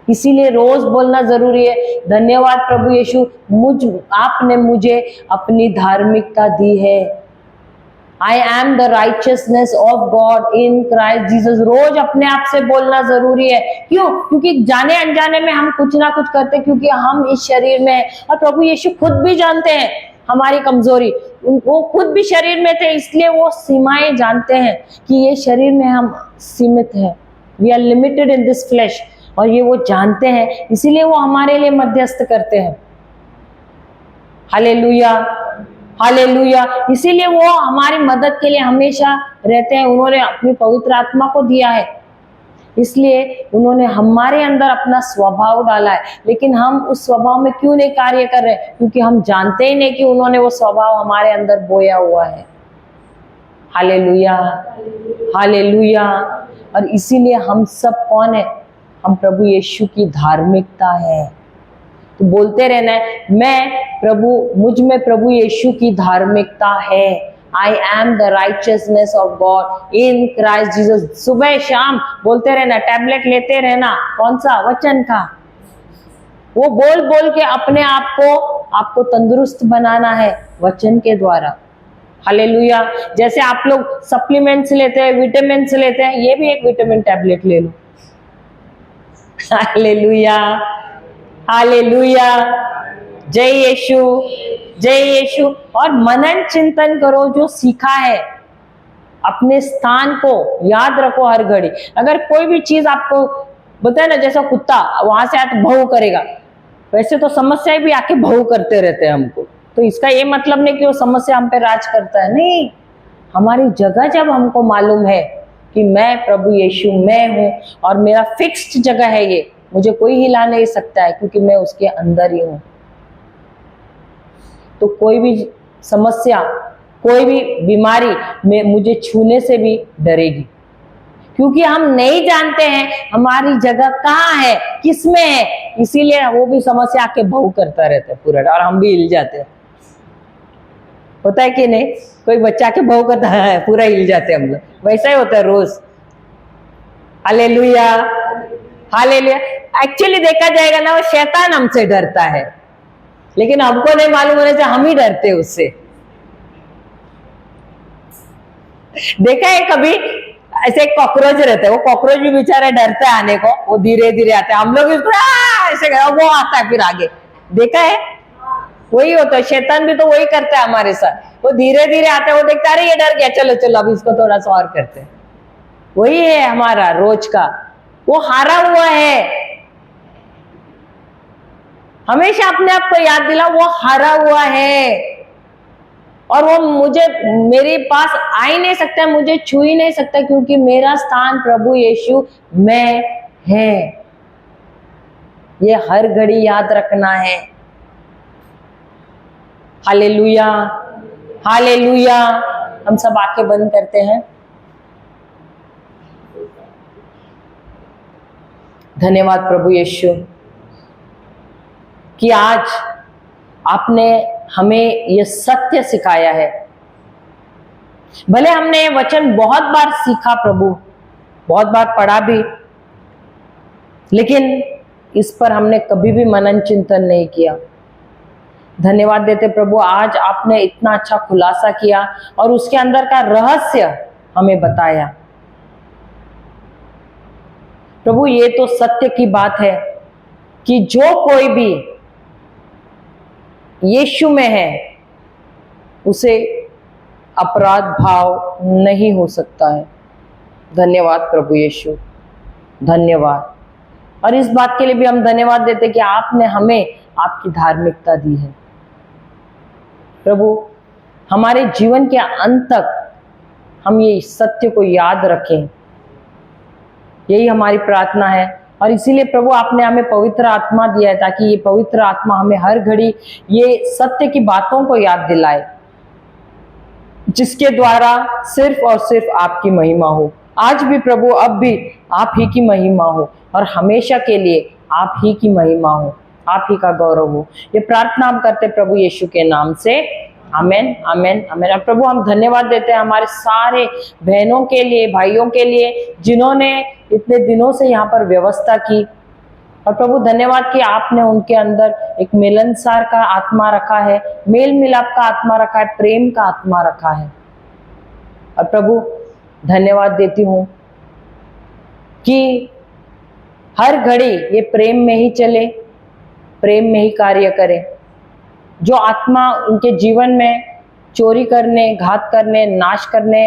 इसीलिए रोज बोलना जरूरी है, धन्यवाद प्रभु यीशु, आपने मुझे अपनी धार्मिकता दी है। I am the righteousness of God in Christ Jesus. रोज अपने आप से बोलना जरूरी है। क्यों? क्योंकि जाने अनजाने में हम कुछ ना कुछ करते, क्योंकि हम इस शरीर में हैं और प्रभु यीशु खुद भी जानते हैं हमारी कमजोरी। वो खुद भी शरीर में थे, इसलिए वो सीमाएं जानते हैं कि ये शरीर में हम सीमित हैं, we are limited in this flesh, और ये वो जानते हैं, इसीलिए वो हमारे लिए मध्यस्थ करते हैं। Hallelujah, hallelujah. इसीलिए वो हमारी मदद के लिए हमेशा रहते हैं। उन्होंने अपनी पवित्र आत्मा को दिया है, इसलिए उन्होंने हमारे अंदर अपना स्वभाव डाला है। लेकिन हम उस स्वभाव में क्यों नहीं कार्य कर रहे? क्योंकि हम जानते ही नहीं कि उन्होंने वो स्वभाव हमारे अंदर बोया हुआ है। Hallelujah, hallelujah. और इसीलिए हम सब कौन है? हम प्रभु यीशु की धार्मिकता है। तो बोलते रहना है, मुझ में प्रभु यीशु की धार्मिकता है। I am the righteousness of God in Christ Jesus. सुबह शाम बोलते रहना, टैबलेट लेते रहना। कौन सा? वचन का। वो बोल बोल के अपने आप को आपको तंदुरुस्त बनाना है वचन के द्वारा। हालेलुया। जैसे आप लोग सप्लीमेंट्स लेते हैं, विटामिन लेते हैं, ये भी एक विटामिन टैबलेट ले लो। Hallelujah, hallelujah. जय यीशु, जय यीशु। और मनन चिंतन करो जो सीखा है, अपने स्थान को याद रखो हर घड़ी। अगर कोई भी चीज आपको बताए ना, जैसा कुत्ता वहां से आके भौं करेगा, वैसे तो समस्या भी आके भौं करते रहते हैं हमको। तो इसका ये मतलब नहीं कि वो समस्या हम पे राज करता है, नहीं। हमारी जगह जब हमको मालूम है कि मैं प्रभु यीशु में हूं और मेरा फिक्स्ड जगह है, ये मुझे कोई हिला नहीं सकता है, क्योंकि मैं उसके अंदर ही हूं। तो कोई भी समस्या, कोई भी बीमारी में मुझे छूने से भी डरेगी, क्योंकि हम नहीं जानते हैं हमारी जगह कहाँ है, किसमें है। इसीलिए वो भी समस्या आके भौ करता रहता है पूरा, और हम भी हिल जाते हैं। होता है कि नहीं? कोई बच्चा के भौ करता है, पूरा हिल जाते हैं हम लोग। वैसा ही होता है रोज। Hallelujah, hallelujah. एक्चुअली देखा जाएगा ना, वो शैतान हमसे डरता है, लेकिन हमको नहीं मालूम होने से हम ही डरते हैं उससे। देखा है कभी? ऐसे एक कॉकरोच रहता है, वो कॉकरोच भी बेचारा डरता है आने को, वो धीरे धीरे आता है। हम लोग इसको ऐसे वो आता है फिर आगे। देखा है? वही होता है, शैतान भी तो वही करता है हमारे साथ। वो धीरे धीरे आता है, वो देखता है अरे ये डर गया, चलो चलो अब इसको थोड़ा सा और करते हैं। वही है हमारा रोज का। वो हारा हुआ है। हमेशा अपने आप को याद दिलाओ, वो हारा हुआ है और वो मेरे पास आ ही नहीं सकता, मुझे छू ही नहीं सकता, क्योंकि मेरा स्थान प्रभु यीशु में है। ये हर घड़ी याद रखना है। Hallelujah, hallelujah. हम सब आंखें बंद करते हैं। धन्यवाद प्रभु यीशु कि आज आपने हमें ये सत्य सिखाया है। भले हमने ये वचन बहुत बार सीखा प्रभु, बहुत बार पढ़ा भी, लेकिन इस पर हमने कभी भी मनन चिंतन नहीं किया। धन्यवाद देते प्रभु, आज आपने इतना अच्छा खुलासा किया और उसके अंदर का रहस्य हमें बताया। प्रभु ये तो सत्य की बात है कि जो कोई भी यीशु में है उसे अपराध भाव नहीं हो सकता है। धन्यवाद प्रभु यीशु, धन्यवाद। और इस बात के लिए भी हम धन्यवाद देते कि आपने हमें आपकी धार्मिकता दी है। प्रभु हमारे जीवन के अंत तक हम ये सत्य को याद रखें, यही हमारी प्रार्थना है। और इसीलिए प्रभु आपने हमें पवित्र आत्मा दिया है ताकि ये पवित्र आत्मा हमें हर घड़ी ये सत्य की बातों को याद दिलाए, जिसके द्वारा सिर्फ और सिर्फ आपकी महिमा हो। आज भी प्रभु, अब भी आप ही की महिमा हो और हमेशा के लिए आप ही की महिमा हो, आप ही का गौरव हो। ये प्रार्थना हम करते प्रभु यीशु के नाम से, आमेन, आमेन, आमेन। और प्रभु हम धन्यवाद देते हैं हमारे सारे बहनों के लिए, भाइयों के लिए, जिन्होंने इतने दिनों से यहाँ पर व्यवस्था की। और प्रभु धन्यवाद कि आपने उनके अंदर एक मिलनसार का आत्मा रखा है, मेल मिलाप का आत्मा रखा है, प्रेम का आत्मा रखा है। और प्रभु धन्यवाद देती हूँ कि हर घड़ी ये प्रेम में ही चले, प्रेम में ही कार्य करे। जो आत्मा उनके जीवन में चोरी करने, घात करने, नाश करने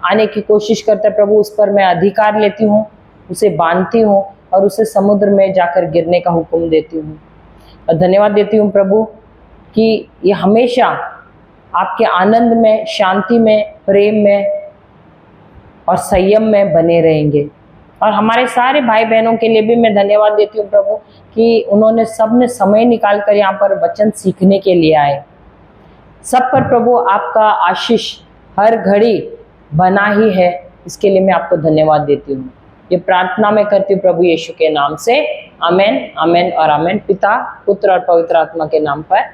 आने की कोशिश करता है, प्रभु उस पर मैं अधिकार लेती हूँ, उसे बांधती हूँ और उसे समुद्र में जाकर गिरने का हुक्म देती हूँ। और धन्यवाद देती हूँ प्रभु कि ये हमेशा आपके आनंद में, शांति में, प्रेम में और संयम में बने रहेंगे। और हमारे सारे भाई बहनों के लिए भी मैं धन्यवाद देती हूँ प्रभु कि उन्होंने सबने समय निकाल कर यहाँ पर वचन सीखने के लिए आए। सब पर प्रभु आपका आशीष हर घड़ी बना ही है, इसके लिए मैं आपको धन्यवाद देती हूँ। ये प्रार्थना मैं करती हूँ प्रभु यीशु के नाम से, आमेन, आमेन और आमेन। पिता, पुत्र और पवित्र आत्मा के नाम पर